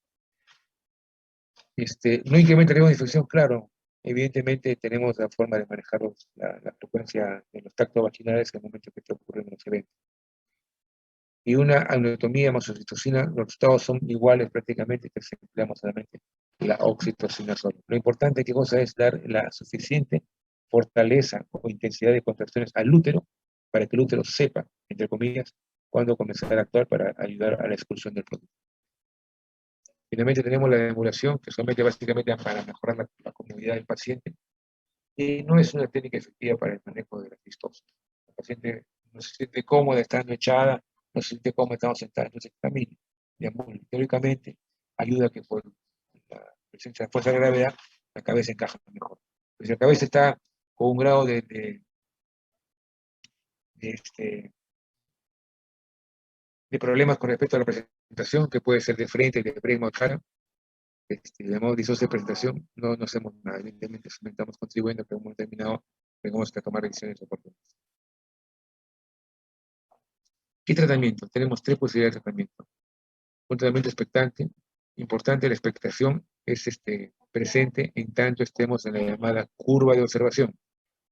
No incrementa el riesgo de infección, claro. Evidentemente tenemos la forma de manejar la frecuencia de los tactos vaginales en el momento que está ocurriendo los eventos. Y una anatomía más oxitocina, los resultados son iguales prácticamente que si empleamos solamente la oxitocina sola. Lo importante, ¿qué cosa es? Dar la suficiente fortaleza o intensidad de contracciones al útero para que el útero sepa, entre comillas, cuándo comenzar a actuar para ayudar a la expulsión del producto. Finalmente tenemos la emulación, que solamente básicamente para mejorar la comodidad del paciente, y no es una técnica efectiva para el manejo de la cistosis. El paciente no se siente cómoda estando echada, no se siente cómoda estando sentada, entonces camina. Teóricamente ayuda a que por la presencia de fuerza de gravedad la cabeza encaja mejor. Pues si la cabeza está con un grado de problemas con respecto a la presentación, que puede ser de frente, de frente o cara, llamamos disocia de presentación, no hacemos nada. Evidentemente, estamos contribuyendo que en un momento determinado tengamos que tomar decisiones oportunas. ¿Qué tratamiento? Tenemos 3 posibilidades de tratamiento. Un tratamiento expectante. Importante, la expectación es presente en tanto estemos en la llamada curva de observación,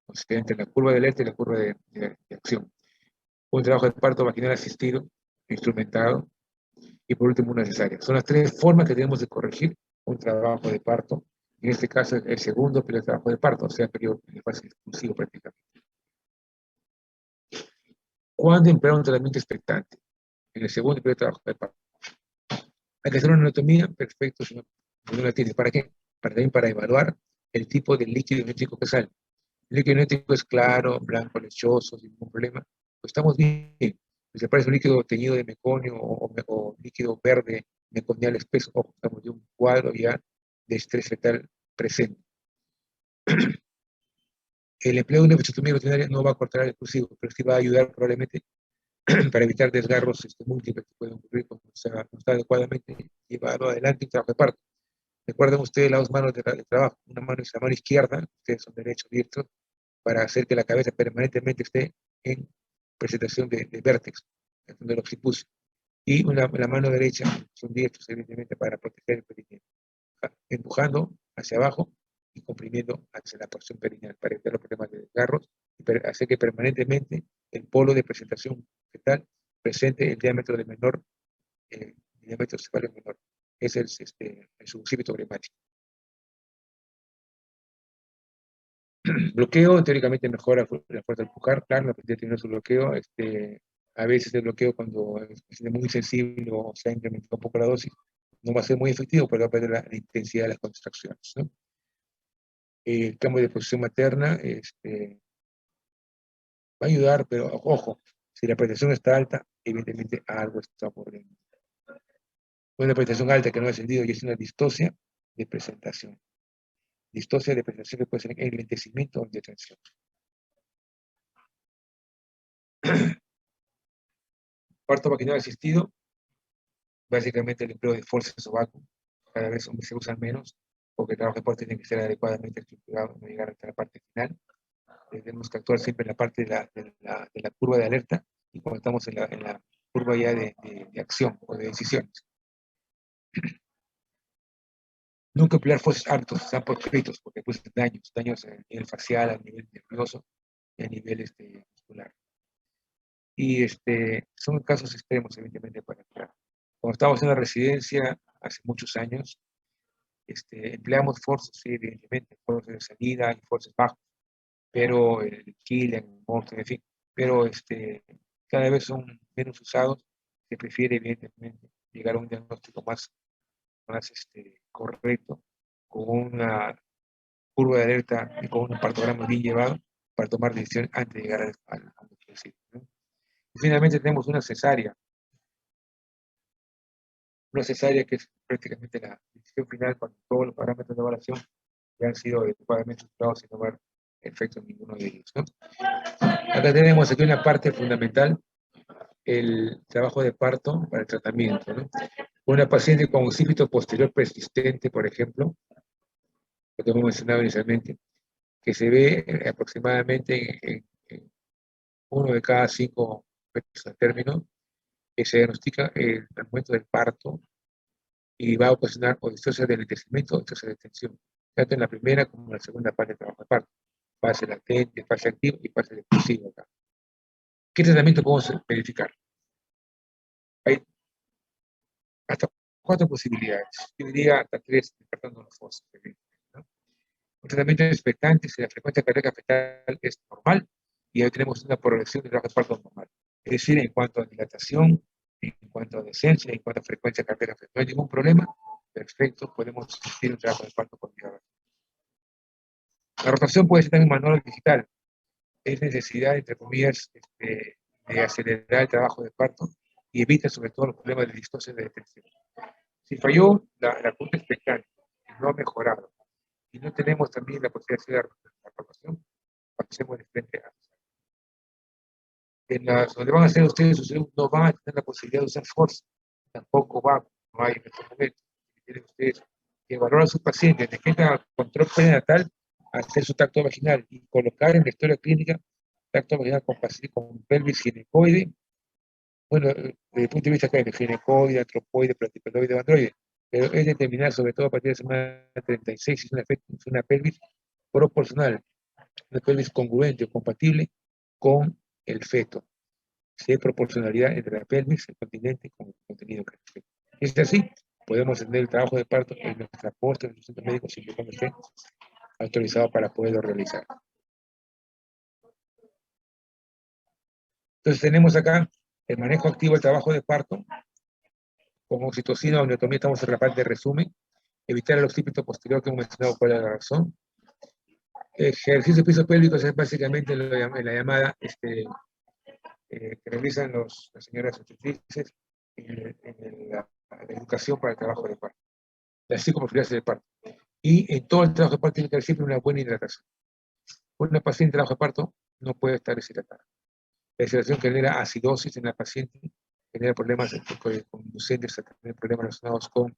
o sea, entre la curva de alerta y la curva de acción. Un trabajo de parto vaginal asistido, instrumentado, y por último una cesárea. Son las 3 formas que tenemos de corregir un trabajo de parto En este caso, el segundo periodo de trabajo de parto, o sea, periodo de fase exclusivo prácticamente. ¿Cuándo emplear un tratamiento expectante? En el segundo periodo de trabajo de parto. Hay que hacer una anatomía, perfecto, si no la tiene. ¿Para qué? También para evaluar el tipo de líquido amniótico que sale. El líquido amniótico es claro, blanco, lechoso, sin ningún problema. Pues estamos bien. Si aparece un líquido teñido de meconio o líquido verde meconial espeso, ojo, estamos de un cuadro ya de estrés fetal presente. El empleo de una vasectomía rutinaria no va a cortar el exclusivo, pero sí va a ayudar probablemente para evitar desgarros múltiples que pueden ocurrir cuando no está adecuadamente llevado adelante un trabajo de parto. Recuerden ustedes las dos manos de trabajo, una mano es la mano izquierda, ustedes son derechos, diestros, para hacer que la cabeza permanentemente esté en presentación de vértex, del occipucio. Y la mano derecha son diestros, evidentemente, para proteger el perineo, empujando hacia abajo y comprimiendo hacia la porción perineal para evitar los problemas de desgarros y hacer que permanentemente el polo de presentación fetal presente el diámetro de menor, el diámetro cefálico menor. Ese es el subocípito bremático. Bloqueo, teóricamente mejora la fuerza del empujar, claro, la paciente tiene su bloqueo, a veces el bloqueo cuando es muy sensible o se ha incrementado un poco la dosis, no va a ser muy efectivo, pero va a perder la intensidad de las contracciones, ¿no? El cambio de posición materna va a ayudar, pero ojo, si la prestación está alta, evidentemente algo está ocurriendo. Una prestación alta que no ha ascendido y es una distosia de presentación. Distosia de presentación que puede ser enlentecimiento o detención. Parto vaginal asistido, básicamente el empleo de fuerza de sobaco, cada vez se usan menos, porque el trabajo de parto tiene que ser adecuadamente estructurado, no llegar hasta la parte final. Tenemos que actuar siempre en la parte de la curva de alerta y cuando estamos en la curva ya de acción o de decisiones. Nunca emplear fuerzas altos, sean proscritos, porque pues daños a nivel facial, a nivel nervioso y a nivel muscular. Y son casos extremos, evidentemente, para emplear. Cuando estábamos en la residencia, hace muchos años, empleamos fuerzas, sí, evidentemente, fuerzas de salida y fuerzas bajas, pero el Killian, el Morton, en fin, pero cada vez son menos usados, se prefiere, evidentemente, llegar a un diagnóstico más correcto, con una curva de alerta y con un partograma bien llevado para tomar decisiones antes de llegar al suicidio, ¿no? Y finalmente tenemos una cesárea que es prácticamente la decisión final cuando todos los parámetros de evaluación ya han sido adecuadamente estudiados sin tomar efecto en ninguno de ellos, ¿no? Acá tenemos aquí una parte fundamental, el trabajo de parto para el tratamiento, ¿no? Una paciente con occipito posterior persistente, por ejemplo, lo que hemos mencionado inicialmente, que se ve aproximadamente en 1 de cada 5 meses a término, que se diagnostica al momento del parto y va a ocasionar o distosia de enlentecimiento o distosia de tensión, tanto en la primera como en la segunda parte del trabajo de parto, fase latente, fase activa y fase explosiva acá. ¿Qué tratamiento podemos verificar? Hay hasta 4 posibilidades, yo diría hasta 3, descartando las fuerzas, ¿no? Un tratamiento expectante si la frecuencia cardíaca fetal es normal y ahí tenemos una progresión de trabajo de parto normal. Es decir, en cuanto a dilatación, en cuanto a decencia, en cuanto a frecuencia cardíaca fetal, no hay ningún problema. Perfecto, podemos asistir un trabajo de parto con diabetes. La rotación puede ser también manual o digital. Es necesidad, entre comillas, de acelerar el trabajo de parto y evita sobre todo los problemas de distosia de detención. Si falló la punta expectante y no ha mejorado, y no tenemos también la posibilidad de la rotación, pasemos de frente a donde van a hacer ustedes sus no van a tener la posibilidad de usar fuerza, tampoco no hay en estos momentos. Tienen ustedes que evaluar a sus pacientes, de que entran al control prenatal, hacer su tacto vaginal y colocar en la historia clínica tacto vaginal con pelvis ginecoide, bueno, desde el punto de vista acá, ginecoide, antropoide, platipedoide, androide, pero es determinar, sobre todo a partir de semana 36, si es una pelvis proporcional, una pelvis congruente o compatible con el feto. Si hay proporcionalidad entre la pelvis, el continente, con el contenido que es así, podemos tener el trabajo de parto en nuestra posta, en el centro médico, siempre cuando esté autorizado para poderlo realizar. Entonces tenemos acá el manejo activo del trabajo de parto. Con oxitocina o neotomía estamos en la parte de resumen. Evitar el occipito posterior que hemos mencionado cuál es la razón. Ejercicio de piso pélvico es básicamente la llamada que realizan las señoras obstetrices en la educación para el trabajo de parto. La psicoprofilaxis de parto. Y en todo el trabajo de parto tiene que haber siempre una buena hidratación. Una paciente en trabajo de parto no puede estar deshidratada. La deshidratación genera acidosis en la paciente, genera problemas conducentes a tener problemas relacionados con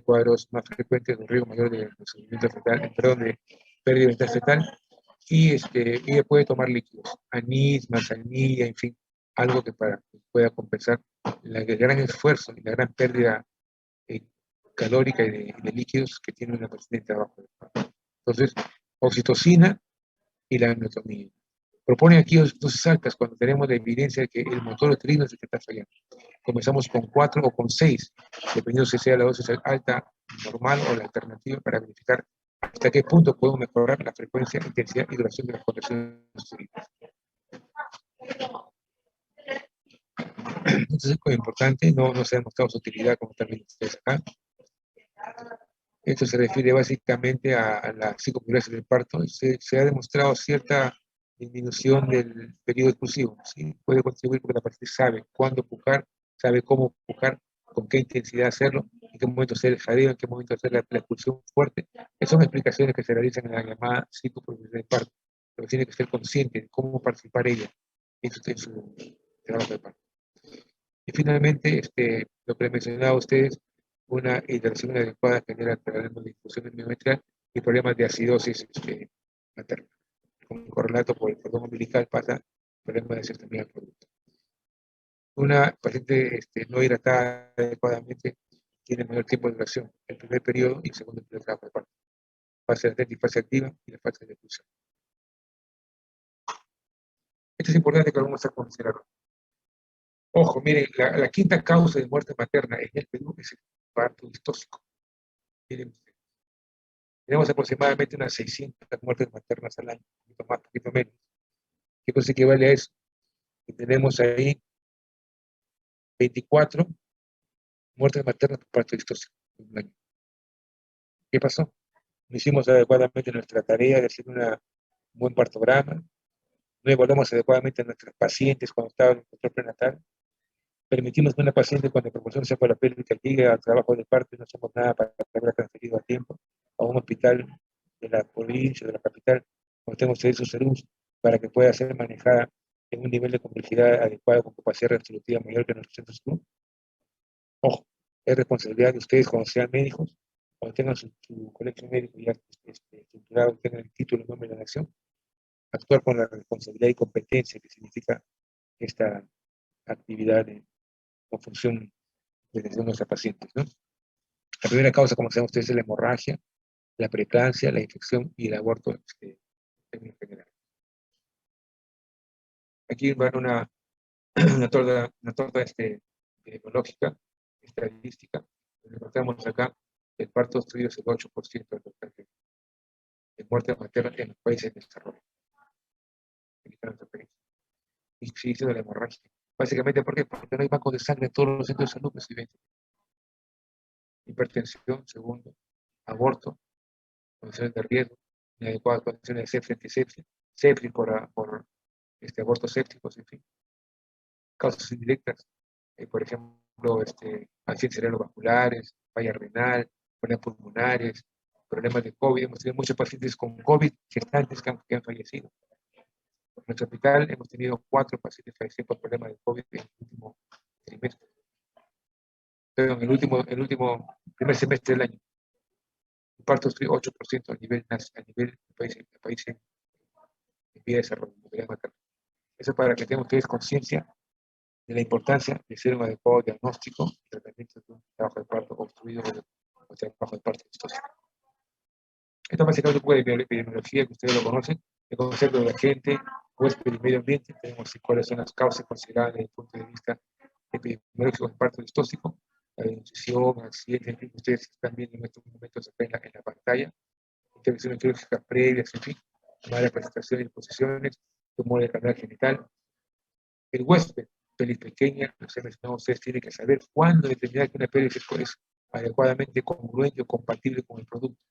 cuadros más frecuentes de un riesgo mayor de sufrimiento fetal, perdón, de pérdida vital fetal, y ella puede tomar líquidos, anís, manzanilla, en fin, algo que pueda compensar el gran esfuerzo y la gran pérdida calórica y de líquidos que tiene una paciente abajo. Entonces, oxitocina y la miotomía. Propone aquí dosis altas cuando tenemos la evidencia de que el motor uterino es el que está fallando. Comenzamos con 4 o con 6, dependiendo si sea la dosis alta, normal o la alternativa, para verificar hasta qué punto podemos mejorar la frecuencia, intensidad y duración de las contracciones uterinas. Entonces es muy importante, no se ha demostrado su utilidad como están viendo ustedes acá. Esto se refiere básicamente a la psicoprofilaxis del parto. Se ha demostrado cierta disminución del periodo expulsivo, ¿sí? Puede contribuir porque la paciente sabe cuándo pujar, sabe cómo pujar, con qué intensidad hacerlo, en qué momento hacer el jadeo, en qué momento hacer la expulsión fuerte. Esas son explicaciones que se realizan en la llamada psicoprofilaxis del parto, pero tiene que ser consciente de cómo participar ella en su trabajo de parto. Y finalmente, lo que les mencionaba a ustedes, una hidratación adecuada genera problemas de difusión endometrial y problemas de acidosis materna. Con correlato por el cordón umbilical pasa problemas de cierta producto. Una paciente no hidratada adecuadamente tiene mayor tiempo de duración, el primer periodo y el segundo periodo de trabajo de parto. Fase latente y fase activa y la fase de expulsión. Esto es importante que lo vamos a considerar. Ojo, miren, la quinta causa de muerte materna en el Perú es el parto distóxico. Miren, tenemos aproximadamente unas 600 muertes maternas al año, un poquito más, un poquito menos. ¿Qué cosa equivale a eso? Que tenemos ahí 24 muertes maternas por parto distóxico en un año. ¿Qué pasó? No hicimos adecuadamente nuestra tarea de hacer un buen partograma, no evaluamos adecuadamente a nuestras pacientes cuando estaban en control prenatal, permitimos que una paciente cuando proporciona la pélvica llegue al trabajo de parto y no hacemos nada para haberla transferido a tiempo a un hospital de la provincia, de la capital, donde tenemos servicios salud para que pueda ser manejada en un nivel de complejidad adecuado con capacidad resolutiva mayor que nuestros centros de salud. Ojo, es responsabilidad de ustedes cuando sean médicos, cuando tengan su colegio médico ya estructurado, tengan el título y nombre de la nación, actuar con la responsabilidad y competencia que significa esta actividad con función de atención a nuestros pacientes, ¿no? La primera causa, como saben ustedes, es la hemorragia, la preeclampsia, la infección y el aborto en general. Aquí va una torta biológica, estadística. Encontramos acá el parto obstruido es el 8% del total de muerte materna en los países en desarrollo. Y se dice de la hemorragia. Básicamente, ¿por qué? Porque no hay bancos de sangre en todos los centros de salud, presidente. Hipertensión, segundo, aborto, condiciones de riesgo, inadecuadas condiciones de sepsis, antisepsis, sepsis por abortos sépticos, en fin. Causas indirectas, por ejemplo, accidentes cerebrovasculares, falla renal, problemas pulmonares, problemas de COVID. Hemos tenido muchos pacientes con COVID gestantes que han fallecido. En nuestro hospital hemos tenido 4 pacientes fallecidos por problemas de COVID en el último trimestre. Pero en el último primer semestre del año. El parto 8% a nivel del país en vía de desarrollo. Eso para que tengan ustedes conciencia de la importancia de hacer un adecuado diagnóstico y tratamiento de un trabajo de parto obstruido o trabajo de parto distóxico. Esto básicamente un poco de epidemiología que ustedes lo conocen, el concepto de agente, huésped y medio ambiente. Tenemos cuáles son las causas consideradas desde el punto de vista epidemiológico del parto distóxico, la incisión, accidentes, en fin, ustedes están viendo en estos momentos acá en la pantalla, intervenciones quirúrgicas previas, en fin, mala presentación y posiciones, tumor del canal genital. El huésped, pelvis pequeña, los he mencionado, ustedes tienen que saber cuándo determinar que una pelvis es adecuadamente congruente o compatible con el producto.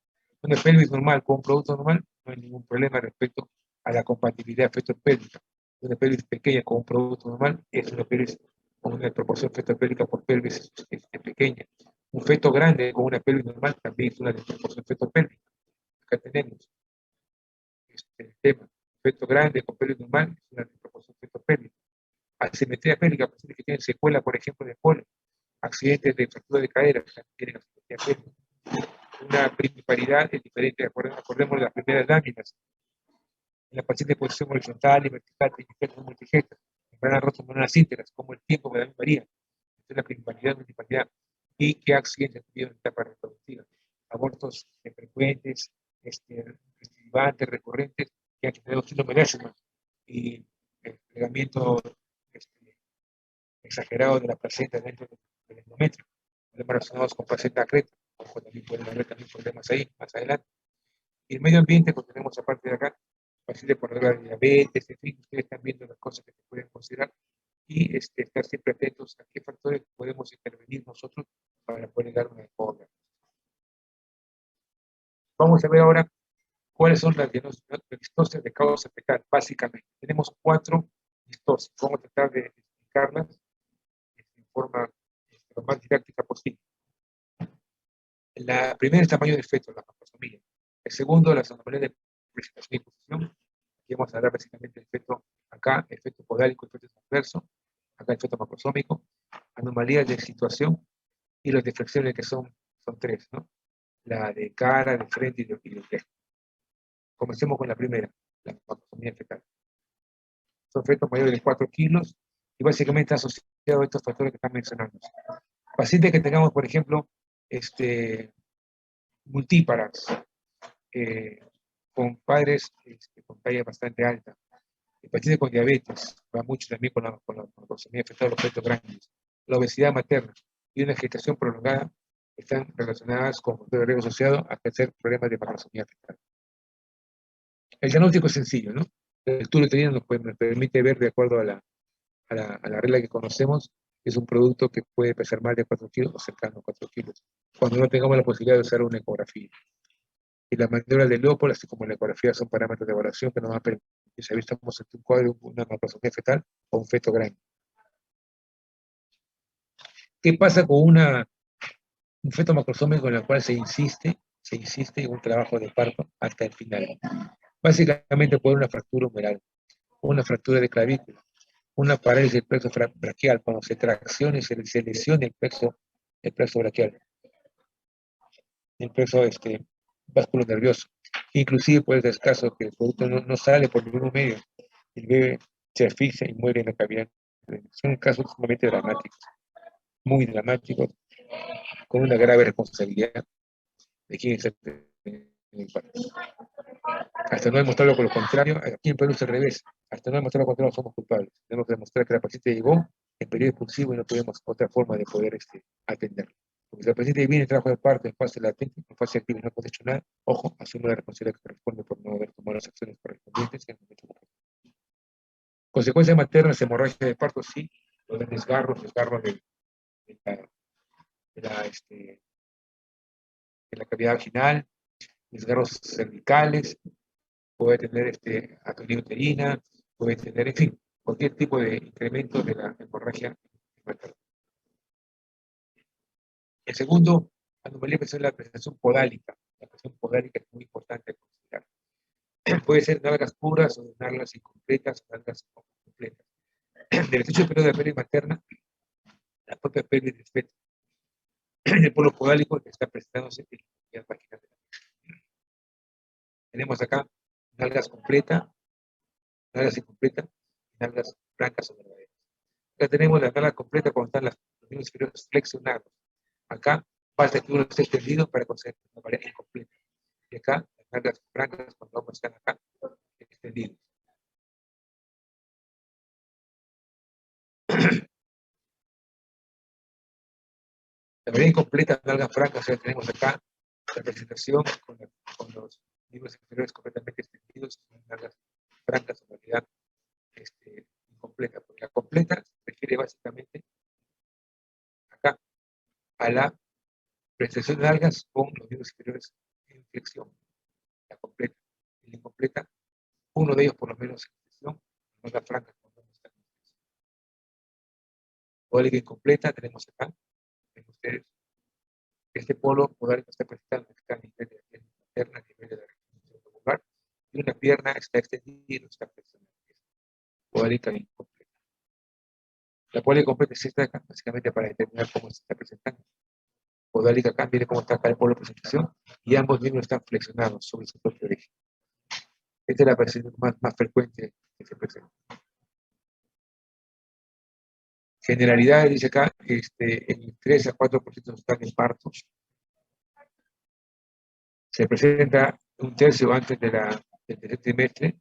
Una pelvis normal con un producto normal, no hay ningún problema respecto a la compatibilidad feto-pélvica. Una pelvis pequeña con un producto normal es una pelvis con una proporción feto-pélvica por pelvis pequeña. Un feto grande con una pelvis normal también es una proporción feto-pélvica. Acá tenemos el tema. Feto grande con pelvis normal es una proporción feto-pélvica. Asimetría pélvica, pacientes que tienen secuela, por ejemplo, de polo, accidentes de fractura de cadera, que tienen asimetría pélvica. Una principalidad es diferente, acordemos de las primeras láminas. En la paciente de posición horizontal y vertical, trigetas, multigestas, membrana rostro, membranas íntegras, como el tiempo que también varía. Esta es la principalidad, y qué accidentes tuvieron en etapa reproductiva. Abortos frecuentes, recidivantes, recurrentes, que han generado síndrome de Asherman y el plegamiento exagerado de la placenta dentro del endometrio, problemas relacionados con placenta creta, ojo, también pueden haber también problemas ahí más adelante. Y el medio ambiente, pues tenemos aparte de acá, pacientes por regla de diabetes, en fin, ustedes están viendo las cosas que se pueden considerar y estar siempre atentos a qué factores podemos intervenir nosotros para poder dar una mejor. Vamos a ver ahora cuáles son las distorsiones de causa fetal, básicamente. Tenemos 4 distorsiones, vamos a tratar de explicarlas en forma lo más didáctica posible. La primera es el tamaño del feto, la macrosomía. El segundo, las anomalías de presentación y posición. Aquí vamos a hablar básicamente del feto, acá el feto podálico, el feto transverso, acá el feto macrosómico, anomalías de situación y las deflexiones que son 3, ¿no? La de cara, de frente y de oreja. Comencemos con la primera, la macrosomía fetal. Son fetos mayores de 4 kilos y básicamente asociados a estos factores que están mencionando. Pacientes que tengamos, por ejemplo, multíparas, con padres con talla bastante alta. El paciente con diabetes, va mucho también con la macrosomía fetal, los fetos grandes. La obesidad materna y una gestación prolongada están relacionadas con factores de riesgo asociado a crecer problemas de macrosomía fetal. El diagnóstico es sencillo, ¿no? El estudio uterino nos permite ver, de acuerdo a la regla que conocemos, es un producto que puede pesar más de 4 kilos o cercano a 4 kilos, cuando no tengamos la posibilidad de usar una ecografía. Y las maniobras de Leopold, así como la ecografía, son parámetros de evaluación que nos van a permitir saber si estamos ante un cuadro, una macrosomía fetal o un feto grande. ¿Qué pasa con un feto macrosómico en el cual se insiste en un trabajo de parto hasta el final? Básicamente por una fractura humeral, una fractura de clavícula, una parálisis del plexo braquial, cuando se tracciona y se lesiona el plexo braquial, el plexo básculo nervioso. Inclusive puede ser caso que el producto no sale por ningún medio, el bebé se asfixia y muere en la cavidad. Son casos sumamente dramáticos, muy dramáticos, con una grave responsabilidad de quien está en el país. Hasta no demostrarlo con lo contrario, aquí en Perú es al revés. Hasta no demostrarlo lo contrario, somos culpables. Tenemos que demostrar que la paciente llegó en periodo expulsivo y no tenemos otra forma de poder atenderlo. Porque si la paciente viene en trabajo de parto, en fase latente, en fase activa y no hemos hecho nada, ojo, asume la responsabilidad que corresponde por no haber tomado las acciones correspondientes en el momento oportuno. Consecuencias maternas, hemorragia de parto, sí, pueden desgarros de la cavidad vaginal, desgarros cervicales, puede tener atonia uterina, puede tener, en fin, cualquier tipo de incremento de la hemorragia materna. El segundo, anomalía es la presentación podálica. La presentación podálica es muy importante considerar. Puede ser nalgas puras o nalgas incompletas o nalgas completas. Del estrecho periodo de la pelvis materna, la propia pelvis del feto, el polo podálico está presentándose en la página de la. Tenemos acá nalgas completas, nalgas incompletas y nalgas blancas o verdaderas. Acá tenemos la nalga completa cuando están los miembros inferiores flexionados. Acá falta que uno esté extendido para conseguir una pared incompleta. Y acá las nalgas blancas cuando ambos están acá extendidos. La variedad incompleta de algas francas, o sea, tenemos acá la presentación con los miembros inferiores completamente extendidos, con algas francas en realidad incompleta. Porque la completa se refiere básicamente acá a la presentación de algas con los miembros inferiores en flexión, la completa. Y la incompleta, uno de ellos por lo menos en flexión, no la franca cuando no está en flexión. Podálica incompleta tenemos acá, ven ustedes, este polo podálico está presentando está a nivel de la pierna materna, a nivel de la región lobular, y una pierna está extendida y no está flexionada. Podálica incompleta. La podálica completa es esta acá, básicamente para determinar cómo se está presentando. Podálica acá, mire cómo está acá el polo de presentación, y ambos miembros están flexionados sobre su propio eje. Esta es la presentación más frecuente que se presenta. Generalidades, dice acá, el 3 a 4% están en partos. Se presenta un tercio antes del tercer trimestre.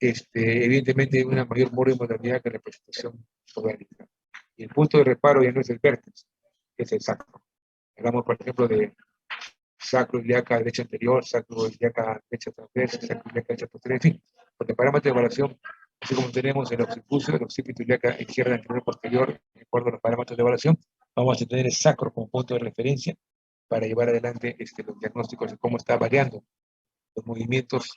Evidentemente, una mayor mortalidad que la presentación podálica. Y el punto de reparo ya no es el vértex, es el sacro. Hablamos, por ejemplo, de sacroiliaca derecha anterior, sacroiliaca derecha transversa, sacroiliaca derecha posterior, en fin. Porque el parámetro de evaluación, así como tenemos el occipito, el occipito iliaca izquierda anterior posterior, de acuerdo a los parámetros de evaluación, vamos a tener el sacro como punto de referencia para llevar adelante los diagnósticos de cómo está variando los movimientos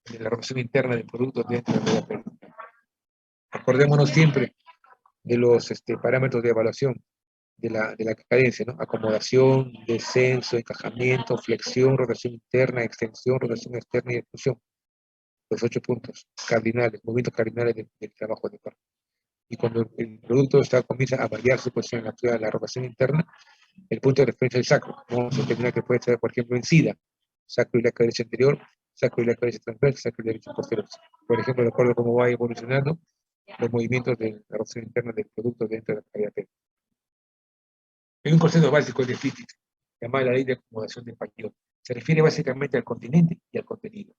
de la rotación interna del producto dentro de la película. Acordémonos siempre de los parámetros de evaluación de la cadencia, ¿no? Acomodación, descenso, encajamiento, flexión, rotación interna, extensión, rotación externa y expulsión. Los 8 puntos cardinales, movimientos cardinales del trabajo de cuerpo. Y cuando el producto comienza a variar su posición en la rotación interna, el punto de referencia es el sacro. Vamos a determinar que puede estar, por ejemplo, en SIDA, sacroiliaca derecha anterior, sacroiliaca derecha transversa, sacroiliaca derecha posterior. Por ejemplo, de acuerdo a cómo va evolucionando los movimientos de la rotación interna del producto dentro de la cavidad pélvica. Hay un concepto básico de física, llamado la ley de acomodación del pañol. Se refiere básicamente al continente y al contenido.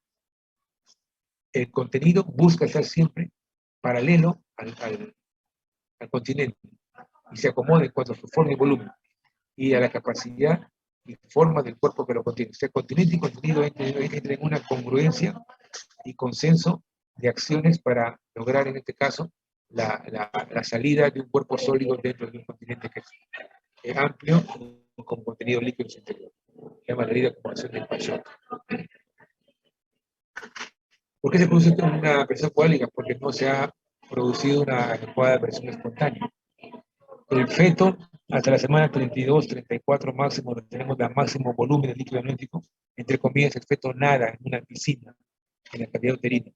El contenido busca estar siempre paralelo al continente y se acomoda en cuanto a su forma y volumen y a la capacidad y forma del cuerpo que lo contiene. O sea, continente y contenido entran en una congruencia y consenso de acciones para lograr, en este caso, la salida de un cuerpo sólido dentro de un continente que es amplio con contenido líquido en su interior. Se llama la ley de acomodación del pañol. ¿Por qué se produce una presión podálica? Porque no se ha producido una adecuada presión espontánea. El feto, hasta la semana 32, 34 máximo, tenemos el máximo volumen de líquido amniótico, entre comillas, el feto nada en una piscina, en la cavidad uterina.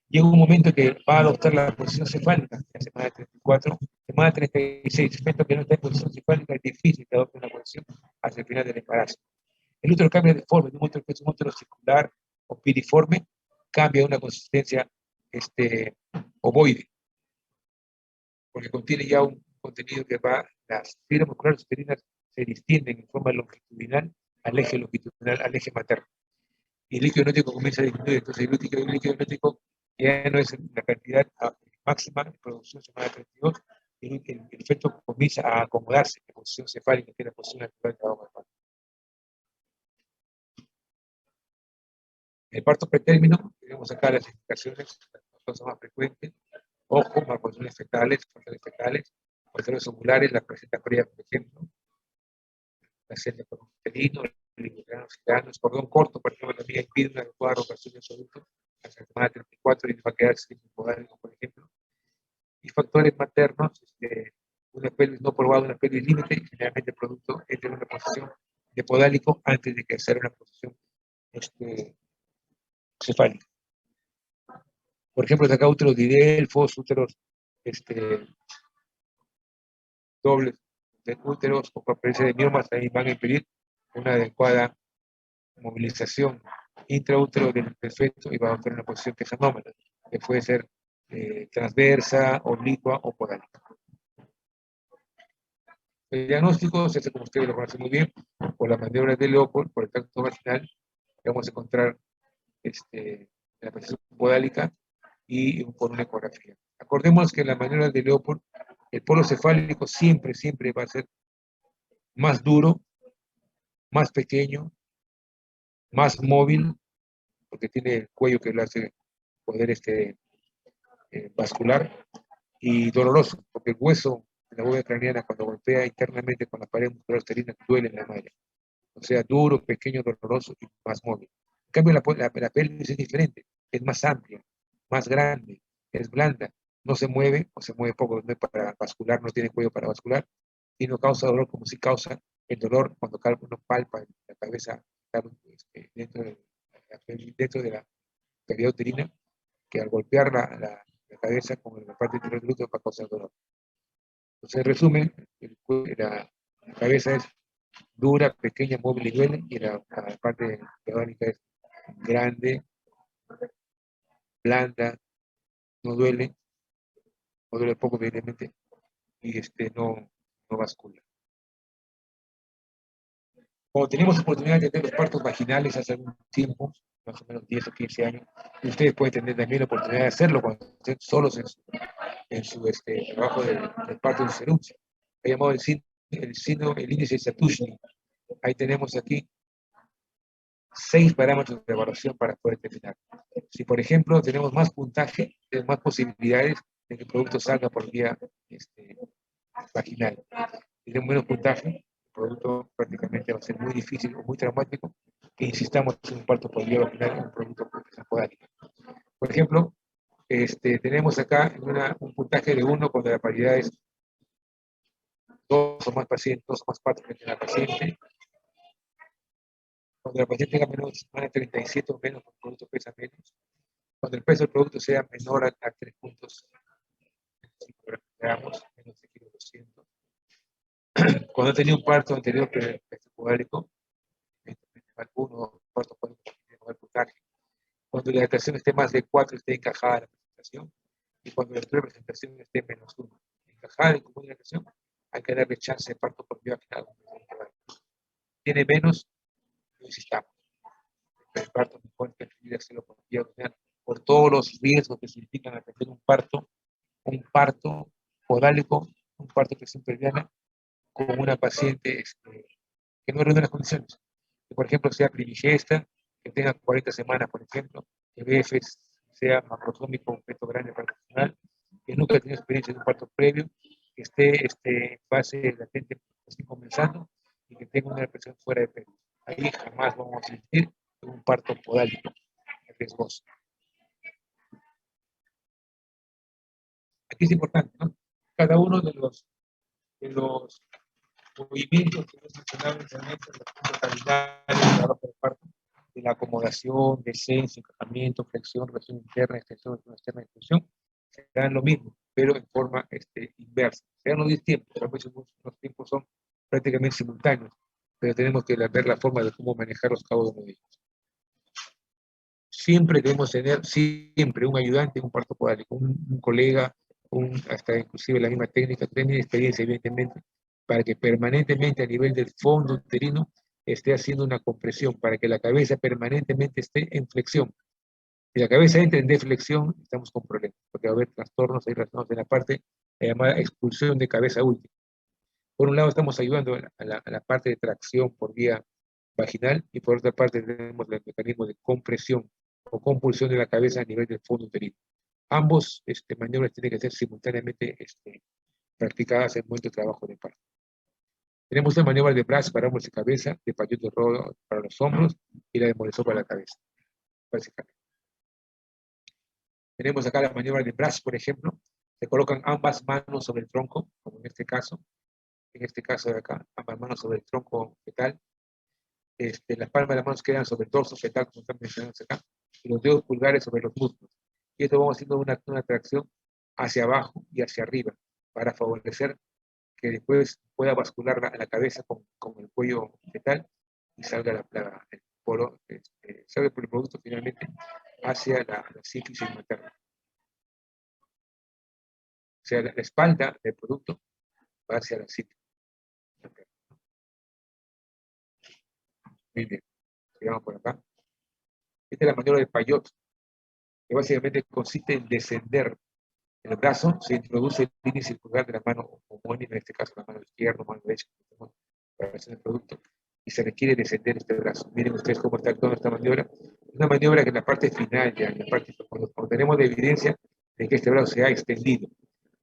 Llega un momento que va a adoptar la posición cefálica, en la semana 34, semana 36, el feto que no está en posición cefálica es difícil que adopte una posición hasta el final del embarazo. El útero cambia de forma, de un útero que es un útero circular o piriforme, cambia una consistencia ovoide, porque contiene ya un contenido que va, las fibras musculares uterinas se distienden en forma longitudinal al eje longitudinal, al eje materno. Y el líquido amniótico comienza a disminuir, entonces el líquido amniótico ya no es la cantidad máxima de producción semana 32, y el feto comienza a acomodarse en la posición cefálica, que es la posición natural de abajo del parto. El parto pretérmino, tenemos acá las indicaciones, las cosas más frecuentes, ojo, malformaciones fetales, malformaciones ovulares, la placenta fría, por ejemplo, la celda por uterino, el cordón corto, por ejemplo, también impide una adecuada rotación de su adulto, hasta la semana 34 y va a quedarse sin podálico, por ejemplo. Y factores maternos, una pelvis no probada, una pelvis límite, generalmente el producto entra en una posición de podálico antes de que hacer una posición cefálica. Por ejemplo, acá úteros didelfos, úteros dobles de úteros o por presencia de miomas también van a impedir una adecuada movilización intraútero del feto y va a obtener una posición que es anómala, que puede ser transversa, oblicua o podálica. El diagnóstico se hace, como ustedes lo conocen muy bien, por las maniobras de Leopold, por el tacto vaginal, que vamos a encontrar la presión podálica y por una ecografía. Acordemos que en las maniobras de Leopold, el polo cefálico siempre va a ser más duro, más pequeño, más móvil, porque tiene el cuello que lo hace poder vascular, y doloroso, porque el hueso de la bóveda craneana cuando golpea internamente con la pared muscular uterina duele en la madre. O sea, duro, pequeño, doloroso y más móvil. En cambio, la pelvis es diferente, es más amplia, más grande, es blanda, no se mueve o se mueve poco, no es para vascular, no tiene cuello para vascular, y no causa dolor como si causa el dolor cuando uno palpa en la cabeza dentro de la cavidad uterina, que al golpear la cabeza con la parte interior del útero va a causar dolor. Entonces, en resumen, la cabeza es dura, pequeña, móvil y duele, y la parte pedónica es grande, blanda, no duele, o duele poco evidentemente, y no vascula. Cuando tenemos oportunidad de tener los partos vaginales hace algún tiempo, más o menos 10 o 15 años, y ustedes pueden tener también la oportunidad de hacerlo cuando estén solos en su trabajo del parto de Ceruncia. He llamado el índice de Satushny. Ahí tenemos aquí 6 parámetros de evaluación para poder terminar. Si, por ejemplo, tenemos más puntaje, tenemos más posibilidades de que el producto salga por vía vaginal. Si tenemos menos puntaje, el producto prácticamente va a ser muy difícil o muy traumático que insistamos en un parto por vía vaginal en un producto con presión podálica. Por ejemplo, tenemos acá un puntaje de 1 cuando la paridad es 2 o más pacientes, 2 o más partos frente a la paciente. Cuando la paciente tenga menos de 37 o menos, el producto pesa menos. Cuando el peso del producto sea menor a 3 puntos, gramos, menos de 200 kg. Cuando ha tenido un parto anterior podálico, alguno parto podálico tiene el puntaje. Cuando la dilatación esté más de 4, esté encajada la presentación. Y cuando la presentación esté menos 1, encajada en común dilatación, hay que darle chance de parto por vía vaginal. Tiene menos, no insistamos. El parto mejor que hacerlo por vía vaginal, por todos los riesgos que significan atender un parto podálico, un parto de presión pelviana con una paciente que no reúne las condiciones. Que, por ejemplo, sea primigesta, que tenga 40 semanas, por ejemplo, que BF sea macrosómico, un feto grande profesional, que nunca ha tenido experiencia en un parto previo, que esté en fase latente, así comenzando, y que tenga una depresión fuera de peso. Ahí jamás vamos a asistir en un parto podálico riesgoso. Aquí es importante, ¿no? Cada uno de los movimientos que hemos mencionado inicialmente, los cardinales por parto, de la acomodación, descenso, encajamiento, flexión, reacción interna, extensión, externa, extensión, serán lo mismo, pero en forma inversa. Serán los 10 tiempos, pero a veces los tiempos son prácticamente simultáneos, pero tenemos que ver la forma de cómo manejar los cabos de ellos. Siempre debemos tener un ayudante en un parto podálico, un colega, hasta inclusive la misma técnica, tener experiencia evidentemente, para que permanentemente a nivel del fondo uterino esté haciendo una compresión, para que la cabeza permanentemente esté en flexión. Si la cabeza entra en deflexión, estamos con problemas, porque va a haber trastornos ahí relacionados en la parte llamada expulsión de cabeza última. Por un lado estamos ayudando a la parte de tracción por vía vaginal, y por otra parte tenemos el mecanismo de compresión o compulsión de la cabeza a nivel del fondo uterino. Ambos maniobras tienen que ser simultáneamente practicadas en el momento de trabajo de parto. Tenemos la maniobra de brazo para hombros y cabeza, de Payot de Rodo para los hombros y la de Morisot para la cabeza, básicamente. Tenemos acá la maniobra de brazo, por ejemplo. Se colocan ambas manos sobre el tronco, como en este caso de acá, ambas manos sobre el tronco fetal. Las palmas de las manos quedan sobre el torso fetal, como están mencionando acá, y los dedos pulgares sobre los muslos. Y esto vamos haciendo una tracción hacia abajo y hacia arriba, para favorecer que después pueda bascular la cabeza con el cuello fetal y salga el polo, salga el producto finalmente hacia la sínfisis materna. O sea, la espalda del producto va hacia la sínfisis. Muy bien, sigamos por acá. Esta es la maniobra de Payot, que básicamente consiste en descender el brazo, se introduce el índice y el pulgar de la mano homónima, en este caso la mano izquierda, mano derecha, hacer el producto, y se requiere descender este brazo. Miren ustedes cómo está actuando esta maniobra. Una maniobra que en la parte final, ya en la parte, cuando tenemos la evidencia de que este brazo se ha extendido.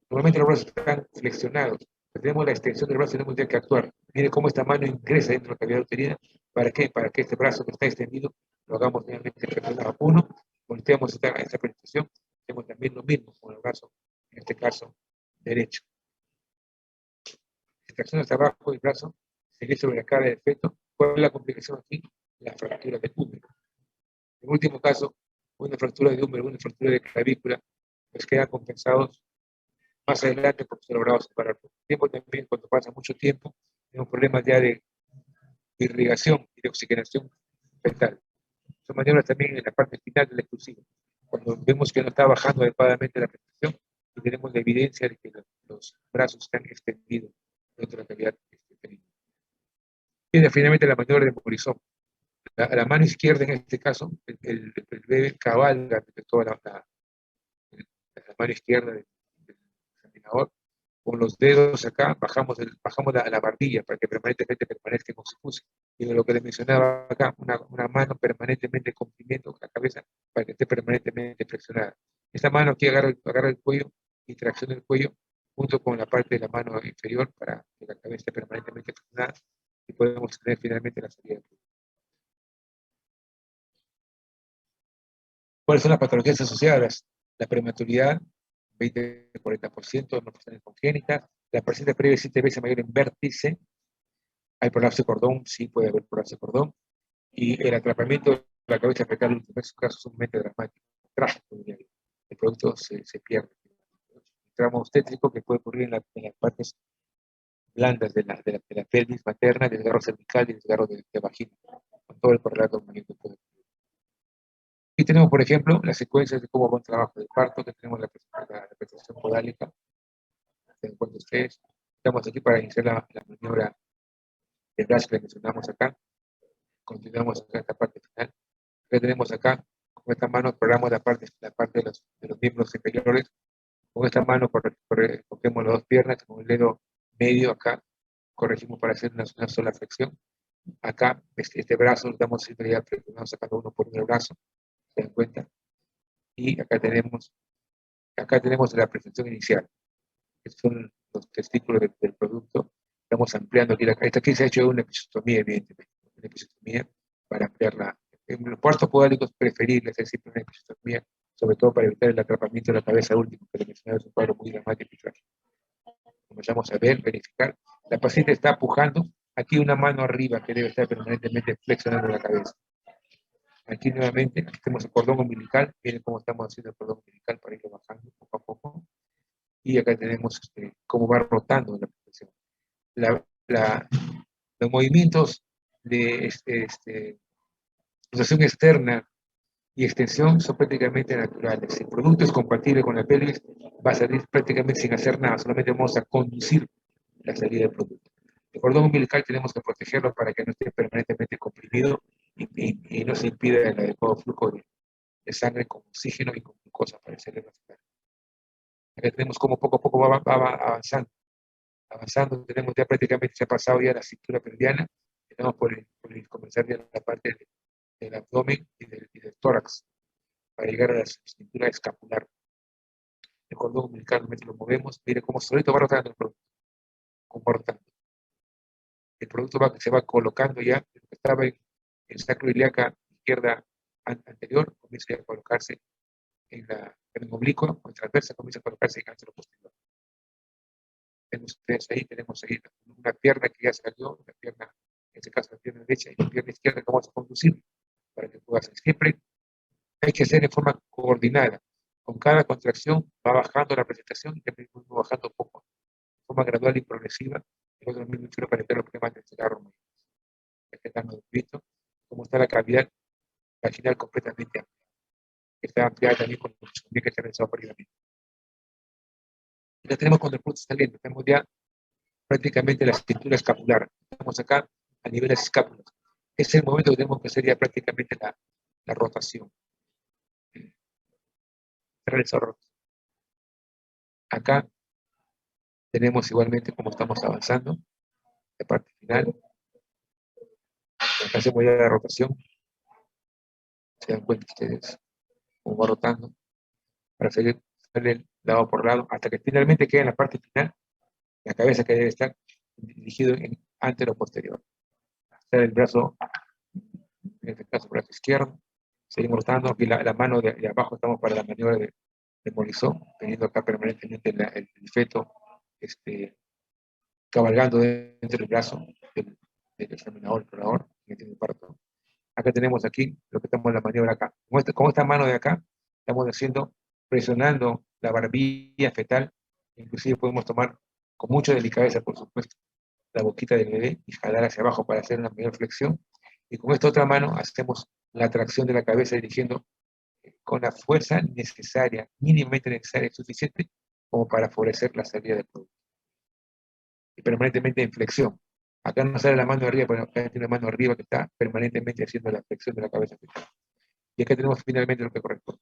Normalmente los brazos están flexionados. Cuando tenemos la extensión del brazo, tenemos ya que actuar. Miren cómo esta mano ingresa dentro de la cavidad uterina. ¿Para qué? Para que este brazo que está extendido lo hagamos nuevamente flexionado. Uno, volteamos esta penetración. Hacemos también lo mismo con el brazo, en este caso, derecho. Extracción hasta abajo del brazo, se sobre la cara del feto. ¿Cuál es la complicación aquí? La fractura del húmero. En último caso, una fractura de húmero, una fractura de clavícula, pues quedan compensados más adelante porque se ha logrado separar. Por tiempo también, cuando pasa mucho tiempo, tenemos problemas ya de irrigación y de oxigenación fetal. Son maniobras también en la parte final del exclusivo. Cuando vemos que no está bajando adecuadamente la presión y tenemos la evidencia de que los brazos están extendidos dentro de la cavidad uterina. Y finalmente la maniobra de Morisot. La mano izquierda, en este caso, el bebé cabalga de toda la mano izquierda del examinador. Con los dedos acá bajamos la barbilla para que permanentemente permanezca en oxipusia. Y de lo que les mencionaba acá, una mano permanentemente comprimiendo la cabeza para que esté permanentemente flexionada. Esta mano aquí agarra el cuello y tracciona el cuello junto con la parte de la mano inferior para que la cabeza esté permanentemente flexionada y podemos tener finalmente la salida del cuello. ¿Cuáles son las patologías asociadas? La prematuridad, 20-40%, no personas congénitas. La paciente previa 7 veces mayor en vértice. Hay prolapso de cordón, sí puede haber prolapso de cordón. Y el atrapamiento de la cabeza fetal en su caso es sumamente dramático, trágico, diría yo. El producto se pierde. El trauma obstétrico que puede ocurrir en las partes blandas de la pelvis materna, del desgarro cervical y del desgarro de vagina, con todo el correlato que puede ocurrir. Aquí tenemos, por ejemplo, las secuencias de cómo va un trabajo de parto, que tenemos la presentación podálica. ¿Se dan cuenta ustedes? Estamos aquí para iniciar la maniobra de Brash que mencionamos acá. Continuamos acá esta parte final. Acá tenemos acá, con esta mano exploramos la parte de los miembros inferiores. Con esta mano cogemos las dos piernas, con el dedo medio acá, corregimos para hacer una sola flexión. Acá, este brazo, lo estamos haciendo ya, vamos sacando uno por el brazo, ¿se dan cuenta? Y acá tenemos la presentación inicial, que son los testículos del producto. Estamos ampliando aquí aquí se ha hecho una episiotomía, evidentemente, una episiotomía para ampliarla. En los partos podálicos es preferible hacer siempre una episiotomía, sobre todo para evitar el atrapamiento de la cabeza último, que le mencionaba, es un cuadro muy dramático y trágico. Comenzamos a ver, verificar. La paciente está pujando, aquí una mano arriba que debe estar permanentemente flexionando la cabeza. Aquí nuevamente, aquí tenemos el cordón umbilical, miren cómo estamos haciendo el cordón umbilical para irlo bajando poco a poco. Y acá tenemos cómo va rotando la presión. Los movimientos de rotación externa y extensión son prácticamente naturales. Si el producto es compatible con la pelvis, va a salir prácticamente sin hacer nada, solamente vamos a conducir la salida del producto. El cordón umbilical tenemos que protegerlo para que no esté permanentemente comprimido y no se impida el adecuado flujo de sangre con oxígeno y con glucosa para el cerebro. Acá tenemos cómo poco a poco va avanzando. Tenemos ya prácticamente, se ha pasado ya la cintura pelviana, estamos por comenzar ya la parte del abdomen y del tórax, para llegar a la cintura escapular. El cordón umbilical lo movemos, mire cómo solito va rotando el producto, comportando. El producto se va colocando ya, lo que estaba en el sacro ilíaca izquierda anterior, comienza a colocarse en el oblicuo, o en transversa, comienza a colocarse en el posterior. Tenemos ahí una pierna que ya salió, la pierna, en este caso la pierna derecha, y la pierna izquierda que vamos a conducir para que pueda hacer. Siempre hay que hacer de forma coordinada. Con cada contracción va bajando la presentación y también va bajando poco, de forma gradual y progresiva. Y luego también para evitar los problemas del cigarro. Estamos visto cómo está la cavidad vaginal completamente amplia. Está ampliada también con el que está realizado previamente. Ya tenemos cuando el producto está saliendo, tenemos ya prácticamente la cintura escapular. Estamos acá a nivel de las escápulas. Es el momento que tenemos que hacer ya prácticamente la rotación. Acá tenemos igualmente cómo estamos avanzando, la parte final. Acá hacemos ya la rotación. Se dan cuenta ustedes cómo va rotando para salir lado por lado, hasta que finalmente queda en la parte final la cabeza que debe estar dirigido en antero posterior. Está el brazo, en este caso, brazo izquierdo. Seguimos rotando. Aquí la mano de abajo estamos para la maniobra de Morisot, teniendo acá permanentemente el feto cabalgando dentro del brazo del examinador, el explorador, que tiene el parto. Acá tenemos aquí lo que estamos en la maniobra acá. Con esta mano de acá, estamos haciendo, presionando la barbilla fetal. Inclusive podemos tomar con mucha delicadeza, por supuesto, la boquita del bebé y jalar hacia abajo para hacer una mayor flexión. Y con esta otra mano hacemos la tracción de la cabeza dirigiendo con la fuerza necesaria, mínimamente necesaria y suficiente como para favorecer la salida del producto. Y permanentemente en flexión. Acá no sale la mano de arriba, pero acá tiene una mano arriba que está permanentemente haciendo la flexión de la cabeza fetal. Y acá tenemos finalmente lo que corresponde,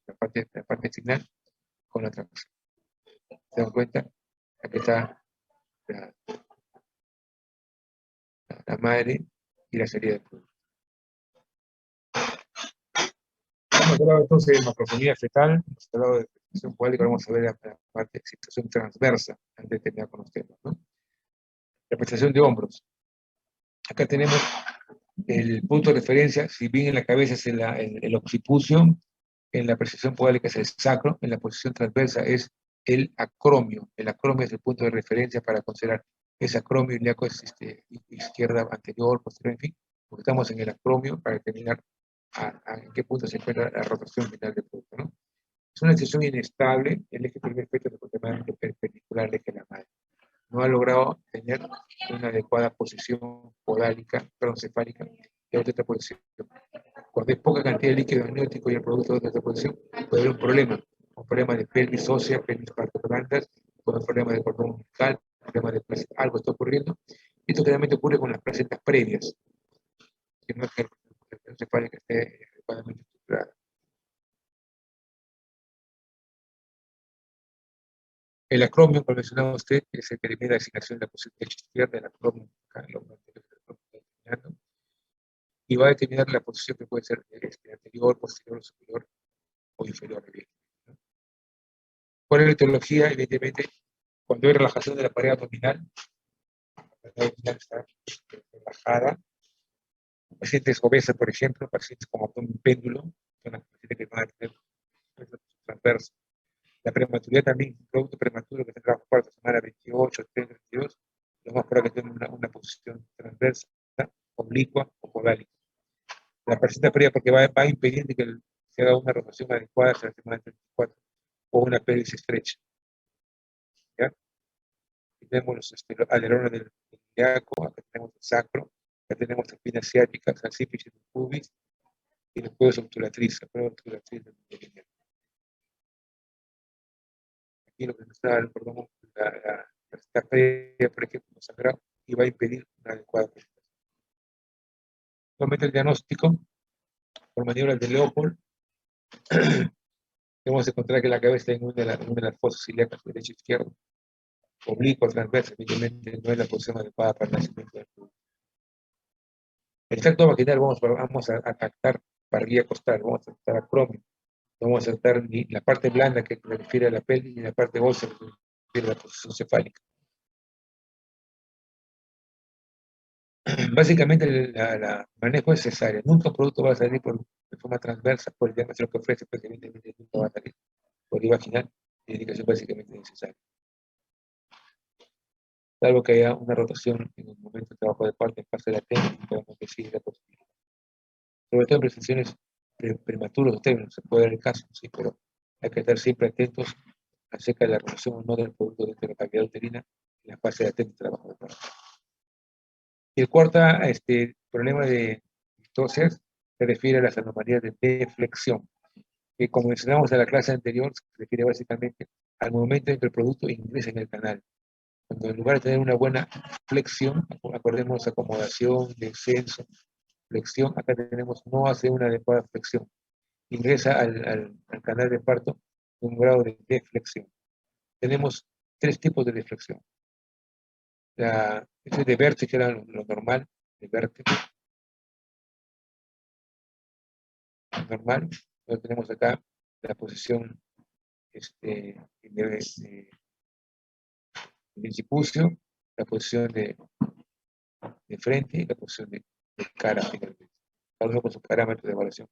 la parte final con la tracción. ¿Se dan cuenta? Aquí está la madre y la salida del producto. Hemos hablado entonces de macrofonía fetal, hemos hablado de prestación cuádrica, vamos a ver la parte de situación transversa antes de terminar con los temas, ¿no? La prestación de hombros. Acá tenemos el punto de referencia, si bien en la cabeza es el occipucio, en la prestación cuádrica es el sacro, en la posición transversa es el acromio. El acromio es el punto de referencia para considerar ese acromio ilíaco es izquierda, anterior, posterior, en fin, porque estamos en el acromio para determinar en qué punto se encuentra la rotación final del producto, ¿no? Es una decisión inestable, el eje primer feto es aproximadamente perpendicular al eje de la madre. No ha logrado tener una adecuada posición podálica, perdón, cefálica, de otra posición. Cuando hay poca cantidad de líquido amniótico y el producto de otra posición, puede haber un problema de pelvis ósea, pelvis parto-blandas, puede haber un problema de cordón umbilical, un problema de placenta, algo está ocurriendo. Esto generalmente ocurre con las placentas previas, que no es que la cefálica esté adecuadamente estructurada. El acromio, como mencionaba usted, es el que determina la asignación de la posición derecha izquierda, el acromio, y va a determinar la posición que puede ser anterior, posterior, superior o inferior. ¿Cuál es la etiología? Evidentemente, cuando hay relajación de la pared abdominal, la pared abdominal está relajada. Pacientes obesas, por ejemplo, pacientes con abdomen péndulo, son las pacientes que van a tener transverso. La prematuridad también, un producto prematuro que tendrá cuarta semana 28, 32, lo más probable es que tenga una posición transversa, oblicua o podálica. La placenta previa porque va impidiendo que se haga una rotación adecuada hasta la semana 34 o una pelvis estrecha. ¿Ya? Aquí tenemos los alerones del ilíaco, acá tenemos el sacro, acá tenemos la espina ciática, salsífice del pubis y los cuellos obturatriz, la prueba obturatriz del ilíaco. Aquí lo que nos da, perdón, la placenta previa, por ejemplo, sangrado y va a impedir una adecuada presentación. Actualmente el diagnóstico por maniobras de Leopold vamos a encontrar que la cabeza está en una de las fosas ilíacas, derecha e izquierda, oblicuo, transversa, evidentemente no es la posición adecuada para el nacimiento del producto. El tracto vaginal vamos a captar parguía costal, vamos a captar acromio, no vamos a captar ni la parte blanda que se refiere a la pelvis, ni la parte ósea que se refiere a la posición cefálica. Básicamente la manejo es cesárea, nunca un producto va a salir de forma transversa por el diámetro que ofrece, pues evidentemente nunca va a salir por vía vaginal, y indicación básicamente necesaria. Salvo que haya una rotación en el momento de trabajo de parto en fase latente, podemos decir la posibilidad. Sobre todo en presentaciones prematuros de términos, se puede dar el caso, sí, pero hay que estar siempre atentos acerca de la rotación o no del producto dentro de la cavidad uterina en la fase latente de trabajo de parto. Y el cuarto problema de tóxicas se refiere a las anomalías de deflexión, que como mencionamos en la clase anterior, se refiere básicamente al momento en que el producto ingresa en el canal. Cuando en lugar de tener una buena flexión, acordemos acomodación, descenso, flexión, acá tenemos no hace una adecuada flexión. Ingresa al canal de parto con un grado de deflexión. Tenemos tres tipos de deflexión. Ese de vértice, que era lo normal, de vértice. normal. Luego tenemos acá la posición de bicipucio, la posición de frente y la posición de cara finalmente. Cada uno con su parámetro de evaluación.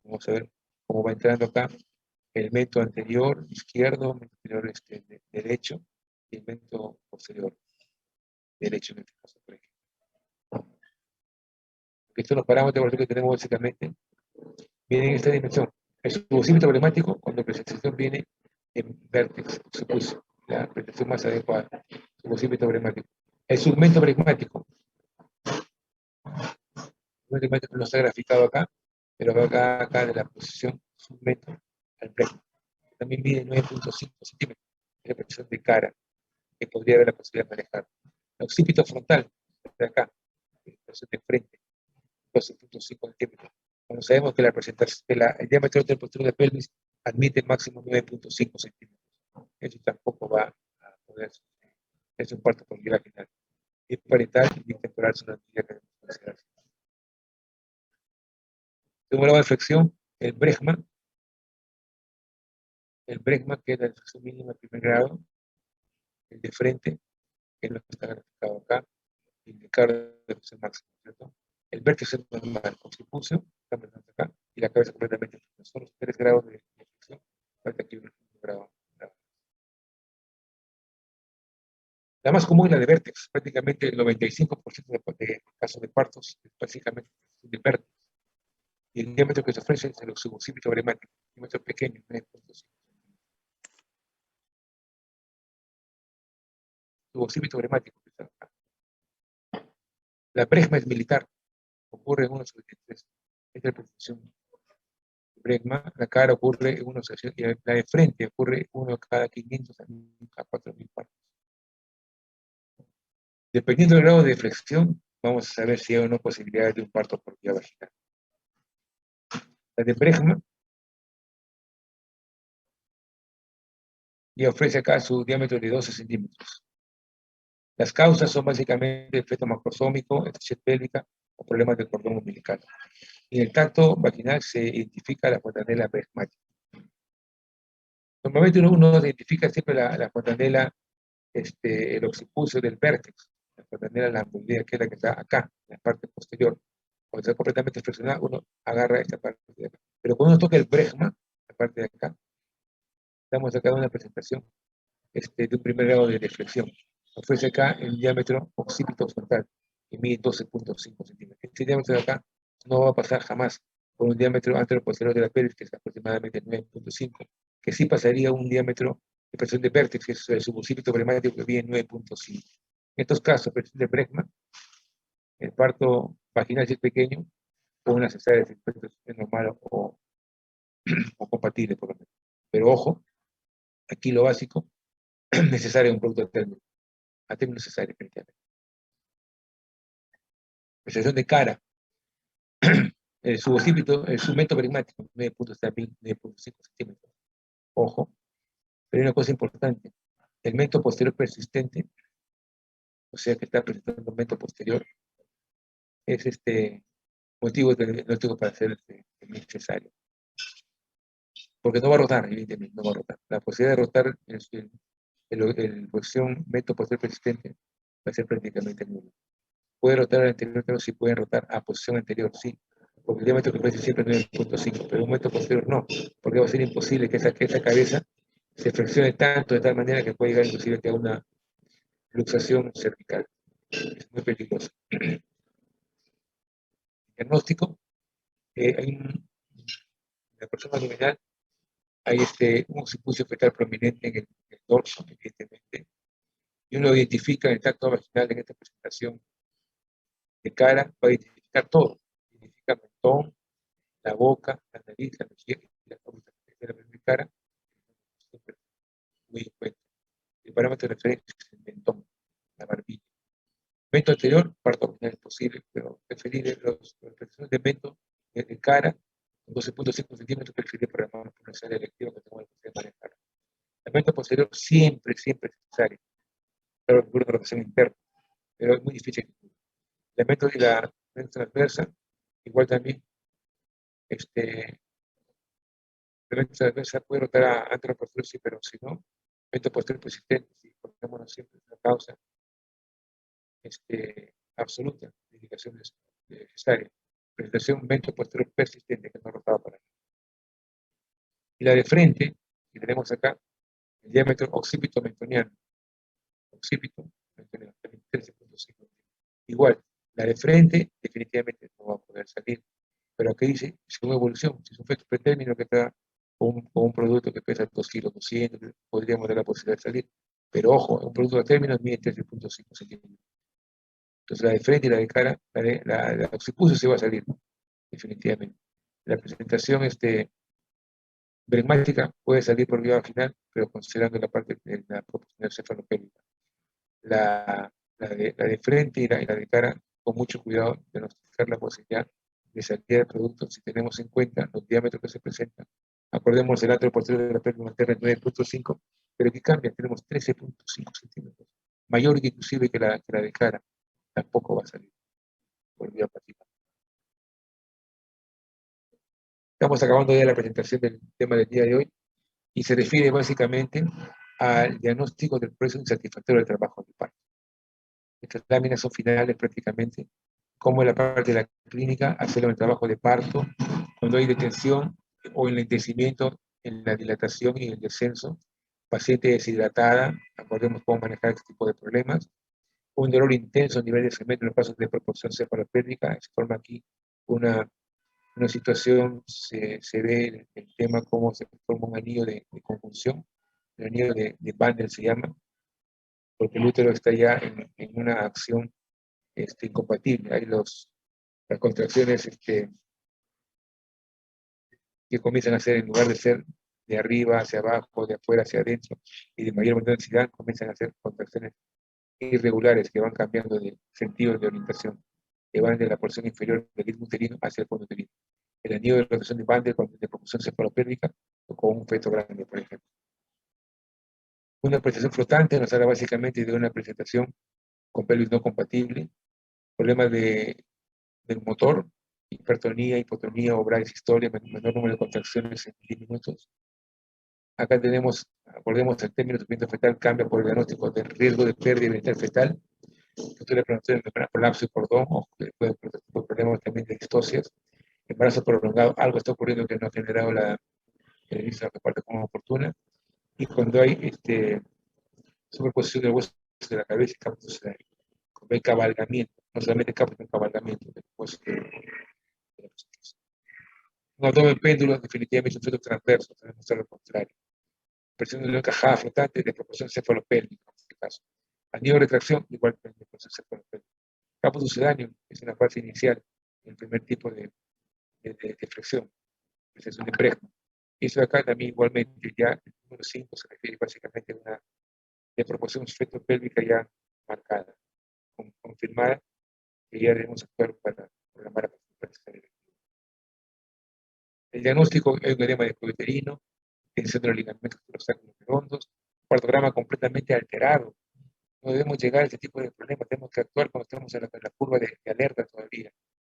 Vamos a ver cómo va entrando acá el método anterior izquierdo, el método anterior derecho y el método posterior derecho en este caso, por ejemplo. Estos son los parámetros de evaluación que tenemos básicamente. Vienen en esta dimensión. El subocímetro problemático, cuando la presentación viene en vértex, se puso la presentación más adecuada. Subocímetro problemático. El segmento pragmático. El segmento no está graficado acá, pero acá de la posición segmento al plano. También mide 9.5 centímetros. Es la posición de cara que podría haber la posibilidad de manejar. El occipito frontal, de acá, la posición de frente, 12.5 centímetros. Cuando sabemos que la presentación, el diámetro del posterior de pelvis admite máximo 9.5 centímetros. Eso tampoco va a poder ser. Es un parto por vía vaginal. Y parietal y temporal son las medidas que debemos considerar. Según la flexión, el bregma, que es la flexión mínima de primer grado, el de frente, que no está graficado acá, y el de cara de flexión máxima, ¿cierto? El vértice es normal, con circuncio, acá, y la cabeza completamente fija. Son los 3 grados de flexión, falta aquí un grado. La más común es la de vértex, prácticamente el 95% de casos de partos es básicamente de vértex. Y el diámetro que se ofrece es el subocímetro bremático, diámetro pequeño, 9.5. Subocímetro bremático que está acá. La bregma es militar, ocurre en 1/73. Esta es la posición bregma, la cara ocurre en 1/600, y la de frente ocurre 1 cada 500 a 4.000 partos. Dependiendo del grado de flexión, vamos a saber si hay o no posibilidades de un parto por vía vaginal. La de bregma y ofrece acá su diámetro de 12 centímetros. Las causas son básicamente el feto macrosómico, estrechez pélvica o problemas del cordón umbilical. En el tacto vaginal se identifica la fontanela bregmática. Normalmente uno identifica siempre la fontanela, el occipucio del vértex, la fontanela lamboidea, que es la que está acá, en la parte posterior. Cuando está completamente flexionada, uno agarra esta parte de acá. Pero cuando uno toca el bregma, la parte de acá, estamos acá en una presentación de un primer grado de flexión. Ofrece acá el diámetro occipito frontal, que mide 12.5 centímetros. Este diámetro de acá no va a pasar jamás por un diámetro anteroposterior de la pelvis, que es aproximadamente 9.5, que sí pasaría un diámetro de presión de vértex, que es el suboccipito bremático, que mide 9.5. En estos casos, presión de bregma, el parto vaginal si es pequeño, con una cesárea es normal o compatible, por lo menos. Pero ojo, aquí lo básico, necesario un producto térmico. A término necesario, efectivamente. Presentación de cara. El suboccipito, el submento bregmático, 9.5 centímetros. Ojo, pero hay una cosa importante. El mento posterior persistente, o sea que está presentando un mento posterior, es motivo para hacer el necesario. Porque no va a rotar, evidentemente, no va a rotar. La posibilidad de rotar el posición mento posterior persistente va a ser prácticamente nula. Puede rotar al anterior, pero sí puede rotar a posición anterior, sí. Porque el diámetro que ofrece siempre es 9.5, pero un momento posterior no, porque va a ser imposible que esa cabeza se flexione tanto de tal manera que puede llegar inclusive a una luxación cervical. Es muy peligroso. Diagnóstico, en la persona luminal hay un occipucio fetal prominente en el dorso, evidentemente, y uno identifica en el tacto vaginal en esta presentación de cara, va a identificar todo. Identifica el mentón, la boca, la nariz, la mejilla y la órbita de la primera cara. Muy en cuenta. El parámetro de referencia es el mentón, la barbilla. Mento anterior, parto vaginal es posible, pero preferible los presentaciones de mento de cara, con 12.5 centímetros, preferible para la manipulación electiva que tengo la posibilidad de manejar. El mento posterior siempre es necesario. Claro que ocurre una rotación interna, pero es muy difícil. El mento y la mento transversa, igual también, se puede rotar antes posterior, sí, pero si no, evento posterior persistente, si ponemos siempre la causa absoluta de indicaciones necesarias. Presentación vento posterior persistente que no rotaba para nada. Y la de frente, que tenemos acá, el diámetro occipito-mentoniano. Occipito-mentoniano, 13.5. Igual, la de frente definitivamente no va a poder salir. Pero aquí dice, según evolución, si es un feto pretérmino que está con un producto que pesa 2 kilos 200, podríamos dar la posibilidad de salir. Pero ojo, un producto de término mide 13.5 centímetros. Entonces la de frente y la de cara, la occipucio se va a salir, definitivamente. La presentación bregmática puede salir por vía vaginal, pero considerando la parte de la proporcional cefalopélvica. La de frente y la de cara, con mucho cuidado de notificar la posibilidad de salida del producto si tenemos en cuenta los diámetros que se presentan. Acordemos el atrio posterior de la pélvica materna es 9.5, pero que cambia, tenemos 13.5 centímetros, mayor inclusive que la de cara, tampoco va a salir por vía vaginal. Estamos acabando ya la presentación del tema del día de hoy y se refiere básicamente al diagnóstico del proceso insatisfactorio del trabajo de parto. Estas láminas son finales prácticamente, como en la parte de la clínica, hacerlo en el trabajo de parto, cuando hay detención o enlentecimiento en la dilatación y el descenso, paciente deshidratada, acordemos cómo manejar este tipo de problemas, un dolor intenso a nivel de cemento en los pasos de proporción cefalopélvica, se forma aquí una situación, se ve el tema cómo se forma un anillo de conjunción, el anillo de Bandel se llama, porque el útero está ya en una acción incompatible. Hay las contracciones que comienzan a ser, en lugar de ser de arriba hacia abajo, de afuera hacia adentro, y de mayor intensidad, comienzan a ser contracciones irregulares que van cambiando de sentido de orientación, que van de la porción inferior del istmo uterino hacia el fondo uterino. El anillo de rotación de Bandel de proporción cefalopélvica o con un feto grande, por ejemplo. Una presentación flotante nos habla básicamente de una presentación con pelvis no compatible, problemas del motor, hipertonía, hipotonía, ovaria, sistolia, menor número de contracciones en 10 minutos. Acá tenemos, acordemos, el término de sufrimiento fetal cambia por el diagnóstico de riesgo de pérdida de fetal, futura prenotación de colapso y cordón, o por problemas también de distocias, embarazo prolongado, algo está ocurriendo que no ha generado el inicio de la parte como oportuna, y cuando hay superposición del hueso de la cabeza y caput sucedario, cuando hay cabalgamiento, no solamente caput, sino cabalgamiento del hueso de la presentación. Un abdomen péndulo definitivamente es un feto transverso, tenemos que lo contrario. Presión de la encajada flotante de proporción cefalopélvica, en este caso. Anillo de retracción, igual que de proporción cefalopélvica. Caput sucedáneo es una fase inicial, el primer tipo de flexión, presentación de bregma. Y eso acá también igualmente, ya el número 5 se refiere básicamente a una de proporción fetopélvica ya marcada, confirmada, que ya debemos actuar para programar la participación. El diagnóstico es un edema de uterino, tensión de los ligamentos de los ángulos redondos, partograma completamente alterado. No debemos llegar a este tipo de problemas, tenemos que actuar cuando estamos en la curva de alerta todavía,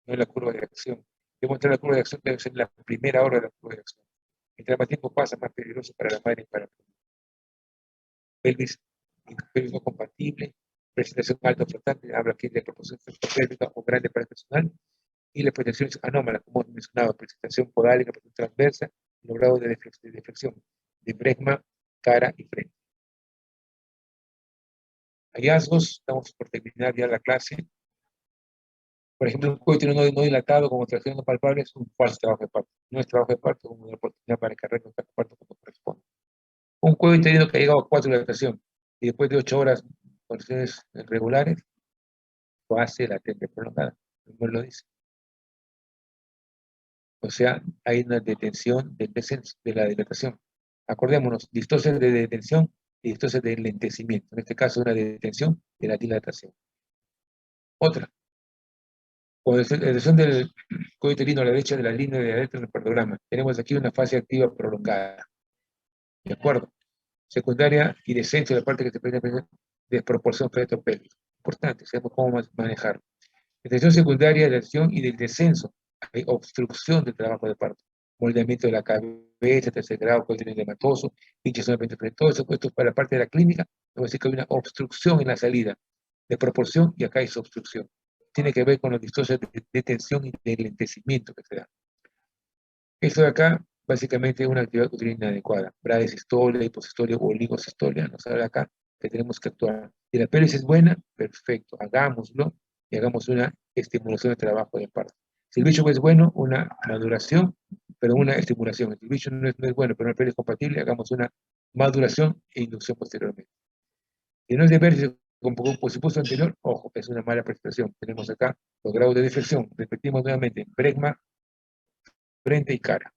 no en la curva de acción. Debemos entrar en la curva de acción, debe ser en la primera hora de la curva de acción. Mientras más tiempo pasa, más peligroso para la madre y para el pelvis no compatible, presentación alta flotante, habla aquí de proporción pélvica o grande para el personal, y las presentaciones anómalas, como mencionaba, presentación podálica, presentación transversa, y los grados de deflexión, de bregma, cara y frente. Hallazgos, estamos por terminar ya la clase. Por ejemplo, un cuello no dilatado con contracciones no palpables es un falso trabajo de parto. No es trabajo de parto, es una oportunidad para encargar un trabajo de parto como corresponde. Un cuello uterino que ha llegado a 4 de dilatación y después de 8 horas contracciones regulares, fase latente prolongada, como lo dice. O sea, hay una detención del descenso, de la dilatación. Acordémonos, distosis de detención y distosis de enlentecimiento. En este caso, una detención de la dilatación. Otra, con detención del cuello uterino a la derecha de la línea de alerta del partograma. Tenemos aquí una fase activa prolongada. ¿De acuerdo? Secundaria y descenso de la parte que se presenta desproporción feto-pélvica. Importante, sabemos cómo manejarlo. Detención secundaria de la acción y del descenso hay obstrucción del trabajo de parto, moldeamiento de la cabeza, tercer grado, cuello edematoso, pinche solamente frente, todo eso puesto para la parte de la clínica, vamos a decir que hay una obstrucción en la salida de proporción y acá hay obstrucción. Tiene que ver con los distorsiones de tensión y de lentecimiento que se da. Esto de acá, básicamente, es una actividad uterina inadecuada. Bradesistolia, hiposistolia o oligosistolia, nos habla acá que tenemos que actuar. Si la pelvis es buena, perfecto, hagámoslo y hagamos una estimulación de trabajo de parto. Si el bicho es bueno, una maduración, pero una estimulación. Si el bicho no es bueno, pero una pelvis es compatible, hagamos una maduración e inducción posteriormente. Si no es de verse con presupuesto anterior, ojo, es una mala presentación. Tenemos acá los grados de defección. Repetimos nuevamente, bregma, frente y cara.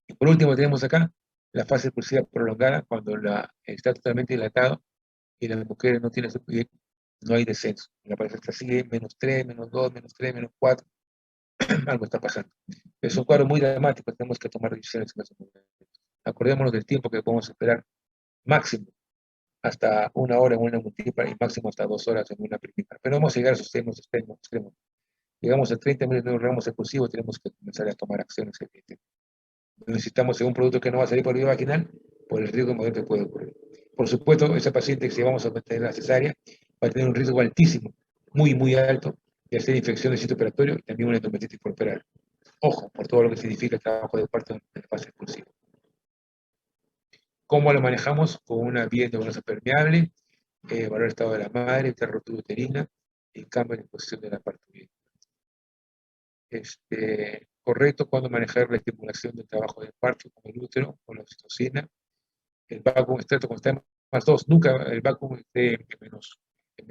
Y por último tenemos acá la fase expulsiva prolongada cuando está totalmente dilatado y la mujer no tiene no hay descenso. La pareja está así, -3, -2, -3, -4, algo está pasando. Es un cuadro muy dramático, tenemos que tomar decisiones en ese momento. Acordémonos del tiempo que podemos esperar, máximo hasta 1 hora en una multípara y máximo hasta 2 horas en una primípara. Pero vamos a llegar a esos extremos. Llegamos a 30 minutos de un ramo expulsivo, tenemos que comenzar a tomar acciones. Necesitamos un producto que no va a salir por vía vaginal, por el riesgo moderno que puede ocurrir. Por supuesto, esa paciente que si vamos a meter la cesárea va a tener un riesgo altísimo, muy alto, de hacer infección del sitio operatorio y también una endometritis por operar. Ojo, por todo lo que significa el trabajo de parto en la fase expulsiva. ¿Cómo lo manejamos? Con una vía endovenosa permeable, valor estado de la madre, rotura uterina y cambio de posición de la parturienta. Correcto cuando manejar la estimulación del trabajo de parto con el útero, con la oxitocina, el vacuum extracto cuando está en +2, nunca el vacuum esté en +1, en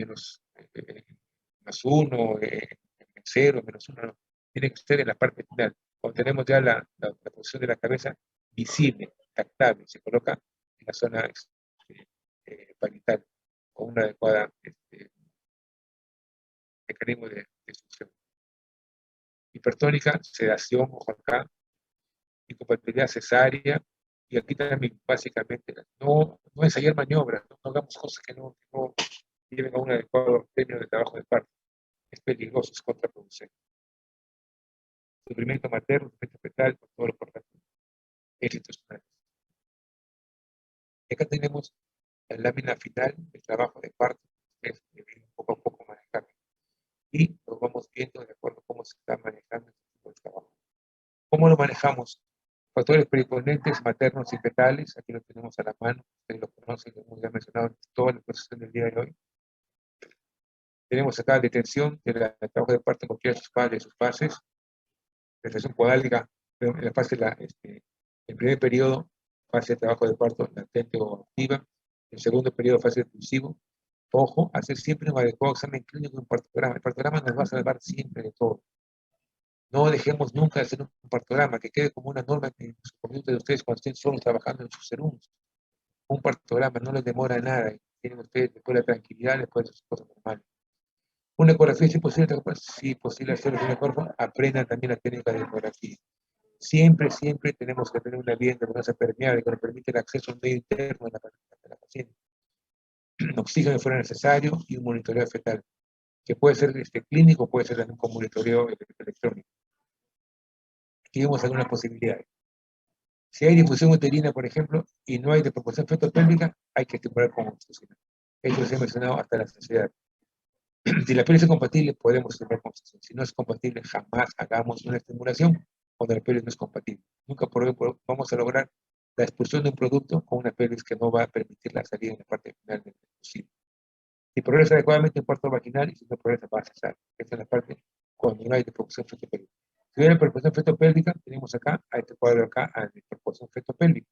0, -1, no. Tiene que estar en la parte final. Cuando tenemos ya la posición de la cabeza visible, tactable, se coloca en la zona parital con una adecuada mecanismo de succión. Hipertónica, sedación, ojo acá, incompatibilidad cesárea, y aquí también básicamente no ensayar maniobras, no hagamos cosas que no lleven a un adecuado término de trabajo de parto. Es peligroso, es contraproducente. Sufrimiento materno, sufrimiento fetal, con todo lo importante. Éxitos. Y acá tenemos la lámina final del trabajo de parto, que es poco a poco manejable. Y lo vamos viendo de acuerdo a cómo se está manejando este tipo de trabajo. ¿Cómo lo manejamos? Factores periponentes maternos y fetales, aquí lo tenemos a la mano, ustedes lo conocen, lo hemos ya mencionado en toda la exposición del día de hoy. Tenemos acá detención del trabajo de parto en cualquiera de sus fases, detención podálica, en la fase, el primer periodo, fase de trabajo de parto latente o activa, el segundo periodo, fase expulsivo. Ojo, hacer siempre un adecuado examen clínico y un partograma. El partograma nos va a salvar siempre de todo. No dejemos nunca de hacer un partograma, que quede como una norma en su conducta de ustedes cuando estén solos trabajando en sus serums. Un partograma no les demora nada, tienen ustedes después la tranquilidad, después de sus cosas normales. Una ecografía, si posible hacerlo de una forma, aprendan también la técnica de ecografía. Siempre tenemos que tener una vía endovenosa permeable que nos permite el acceso a un medio interno de la paciente. Oxígeno fuera necesario y un monitoreo fetal, que puede ser clínico, puede ser también con monitoreo electrónico. Aquí vemos algunas posibilidades. Si hay difusión uterina, por ejemplo, y no hay de proporción fetopélvica, hay que estimular con oxitocina. Eso se ha mencionado hasta la saciedad. Si la pelvis es compatible, podemos estimular con oxitocina. Si no es compatible, jamás hagamos una estimulación cuando la pelvis no es compatible. Nunca vamos a lograr la expulsión de un producto con una pelvis que no va a permitir la salida en la parte final del posible. Si progresa adecuadamente el parto vaginal y si no progresa, va a cesar. Esta es la parte cuando no hay proporción fetopélvica. Si hubiera proporción fetopélvica, tenemos acá, a este cuadro acá, a la proporción fetopélvica,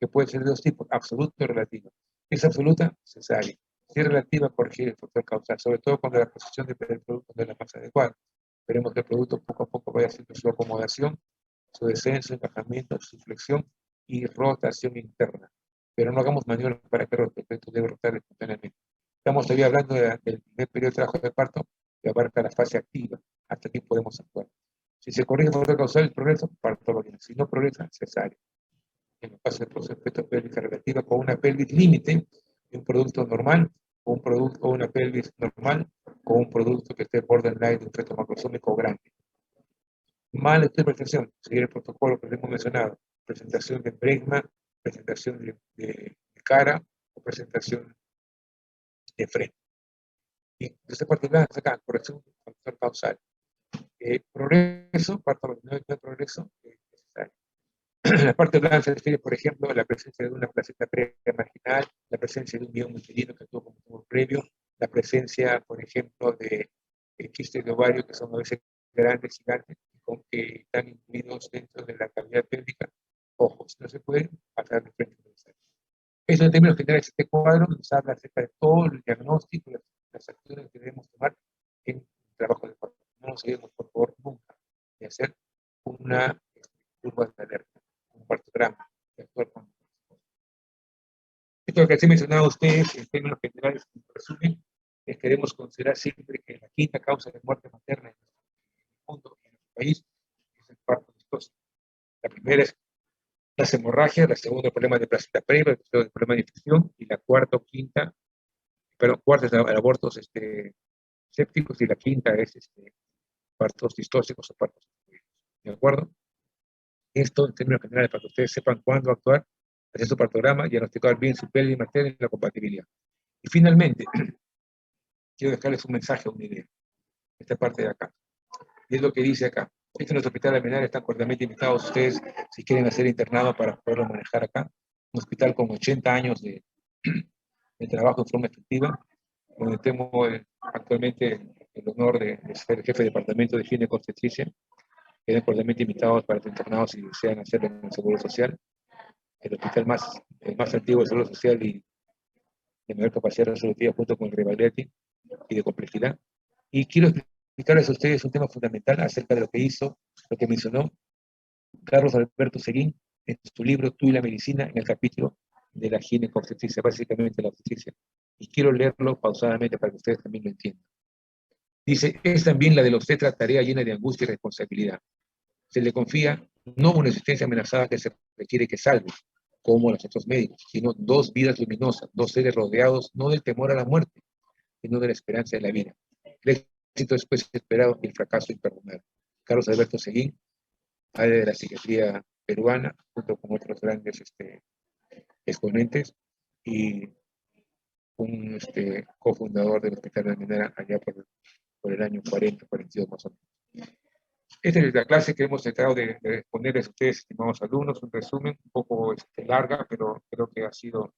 que puede ser de dos tipos, absoluta y relativa. Es absoluta, cesárea. Si es relativa, corregir el factor causal, sobre todo cuando la posición del producto no es la más adecuada. Esperemos que el producto poco a poco vaya haciendo su acomodación, su descenso, encajamiento, su flexión y rotación interna. Pero no hagamos maniobras para que el producto debe rotar espontáneamente. Estamos todavía hablando del primer periodo de trabajo de parto, que abarca la fase activa. Hasta aquí podemos actuar. Si se corrige el factor causal, el progreso, parto vaginal. Si no progresa, cesárea. En el caso de proceso pélvica relativa con una pelvis límite, un producto normal, o una pelvis normal, con un producto que esté borderline de un feto macrosómico grande. Mala interpretación, seguir el protocolo que hemos mencionado, presentación de bregma, presentación de cara o presentación de frente. Y esta parte blanca acá, corrección factor causal. Progreso, parto no hay progreso necesario. La parte blanca se refiere, por ejemplo, a la presencia de una placenta previa marginal, la presencia de un mioma uterino que actuó como tumor previo, la presencia, por ejemplo, de quistes de ovario que son a veces grandes, gigantes, que están incluidos dentro de la cavidad pélvica. Ojos, no se pueden pasar de frente. Eso en términos generales, este cuadro nos habla acerca de todo el diagnóstico, las acciones que debemos tomar en el trabajo de parto. No nos olvidemos, por favor, nunca de hacer una curva de alerta, un partograma, de actuar con esto que les he mencionado a ustedes en términos generales, en resumen, queremos considerar siempre que la quinta causa de muerte materna en el mundo, en nuestro país, es el parto amistoso. La primera es las hemorragias, la segunda el problema de placenta previa, el tercero el problema de infección, y la cuarta es abortos sépticos, y la quinta es partos distóxicos o partos excluidos. ¿De acuerdo? Esto en términos generales, para que ustedes sepan cuándo actuar, hacer su partograma y diagnosticar bien su pelvis materna y la compatibilidad. Y finalmente, quiero dejarles un mensaje, una idea, esta parte de acá. Y es lo que dice acá. Este es nuestro hospital de Almenara, están cordialmente invitados ustedes si quieren hacer internado para poderlo manejar acá. Un hospital con 80 años de trabajo en forma efectiva, donde tengo actualmente el honor de ser jefe de departamento de ginecobstetricia. Quedan cordialmente invitados para ser internados si desean hacerlo en el Seguro Social. El hospital más antiguo del Seguro Social y de mayor capacidad resolutiva junto con el Rivaletti y de complejidad. Y quiero explicarles a ustedes un tema fundamental acerca de lo que mencionó Carlos Alberto Seguín en su libro Tú y la medicina, en el capítulo de la ginecobstetricia, básicamente la obstetricia. Y quiero leerlo pausadamente para que ustedes también lo entiendan. Dice, es también la del obstetra tarea llena de angustia y responsabilidad. Se le confía no una existencia amenazada que se requiere que salve, como los otros médicos, sino dos vidas luminosas, dos seres rodeados no del temor a la muerte, sino de la esperanza de la vida. El éxito después esperado y el fracaso imperdonable. Carlos Alberto Seguín, padre de la psiquiatría peruana, junto con otros grandes exponentes, y un cofundador del Hospital de Almenara allá por el año 40, 42 más o menos. Esta es la clase que hemos tratado de exponerles a ustedes, estimados alumnos, un resumen un poco larga, pero creo que ha sido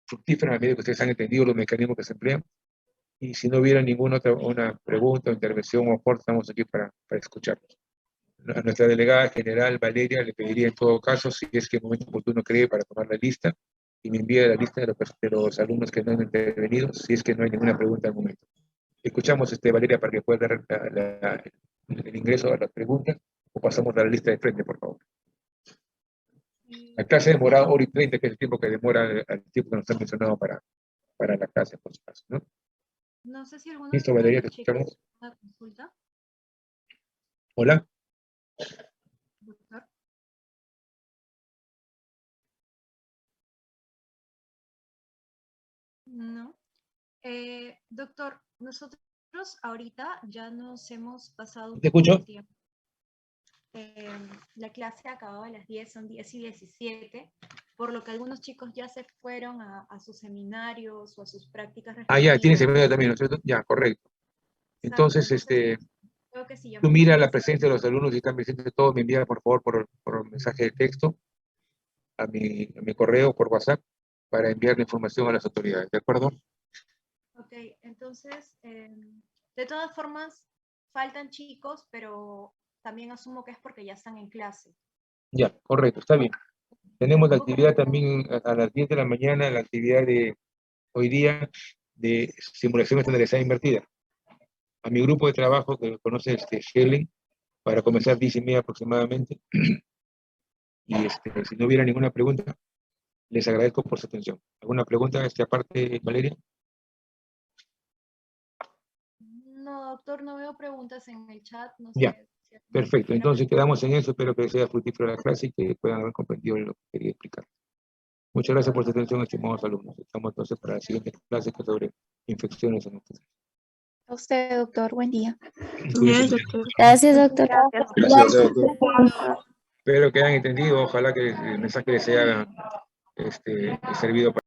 fructífera a medida que ustedes han entendido los mecanismos que se emplean. Y si no hubiera ninguna otra una pregunta o intervención o aporte, estamos aquí para escucharlos. A nuestra delegada general, Valeria, le pediría en todo caso, si es que en un momento oportuno cree, para tomar la lista, y me envíe la lista de los alumnos que no han intervenido, si es que no hay ninguna pregunta al momento. Escuchamos, Valeria, para que pueda dar el ingreso a las preguntas, o pasamos a la lista de frente, por favor. La clase demora 1:30, que es el tiempo que demora el tiempo que nos han mencionado para la clase, por supuesto, ¿no? No sé si alguno Listo, Valeria, te escuchamos. ¿Una consulta? Hola. Doctor. No. Doctor, nosotros ahorita ya nos hemos pasado un ¿Te poco escucho? del tiempo. La clase acababa a las 10, son 10:17, por lo que algunos chicos ya se fueron a sus seminarios o a sus prácticas respectivas. Ya, tienes seminario también, ¿no es cierto? Ya, correcto. Exacto, Entonces, creo que si tú llamamos mira más la presencia de los alumnos y están presentes todos, me envía por favor por mensaje de texto a mi correo, por WhatsApp, para enviar la información a las autoridades, ¿de acuerdo? Ok, entonces, de todas formas, faltan chicos, pero también asumo que es porque ya están en clase. Ya, correcto, está bien. Tenemos la actividad también a las 10 de la mañana, la actividad de hoy día de simulación estandarizada invertida. A mi grupo de trabajo, que conoce Helen, para comenzar 10:30 aproximadamente. Y si no hubiera ninguna pregunta, les agradezco por su atención. ¿Alguna pregunta aparte, Valeria? No, doctor, no veo preguntas en el chat. No Ya, sé si perfecto. Entonces quedamos en eso. Espero que sea fructífera la clase y que puedan haber comprendido lo que quería explicar. Muchas gracias por su atención, estimados alumnos. Estamos entonces para la siguiente clase que sobre infecciones en nosotros. A usted, doctor. Buen día. Cuídense. Gracias, doctor. Gracias, doctor. Espero que hayan entendido, ojalá que el mensaje les haya servido para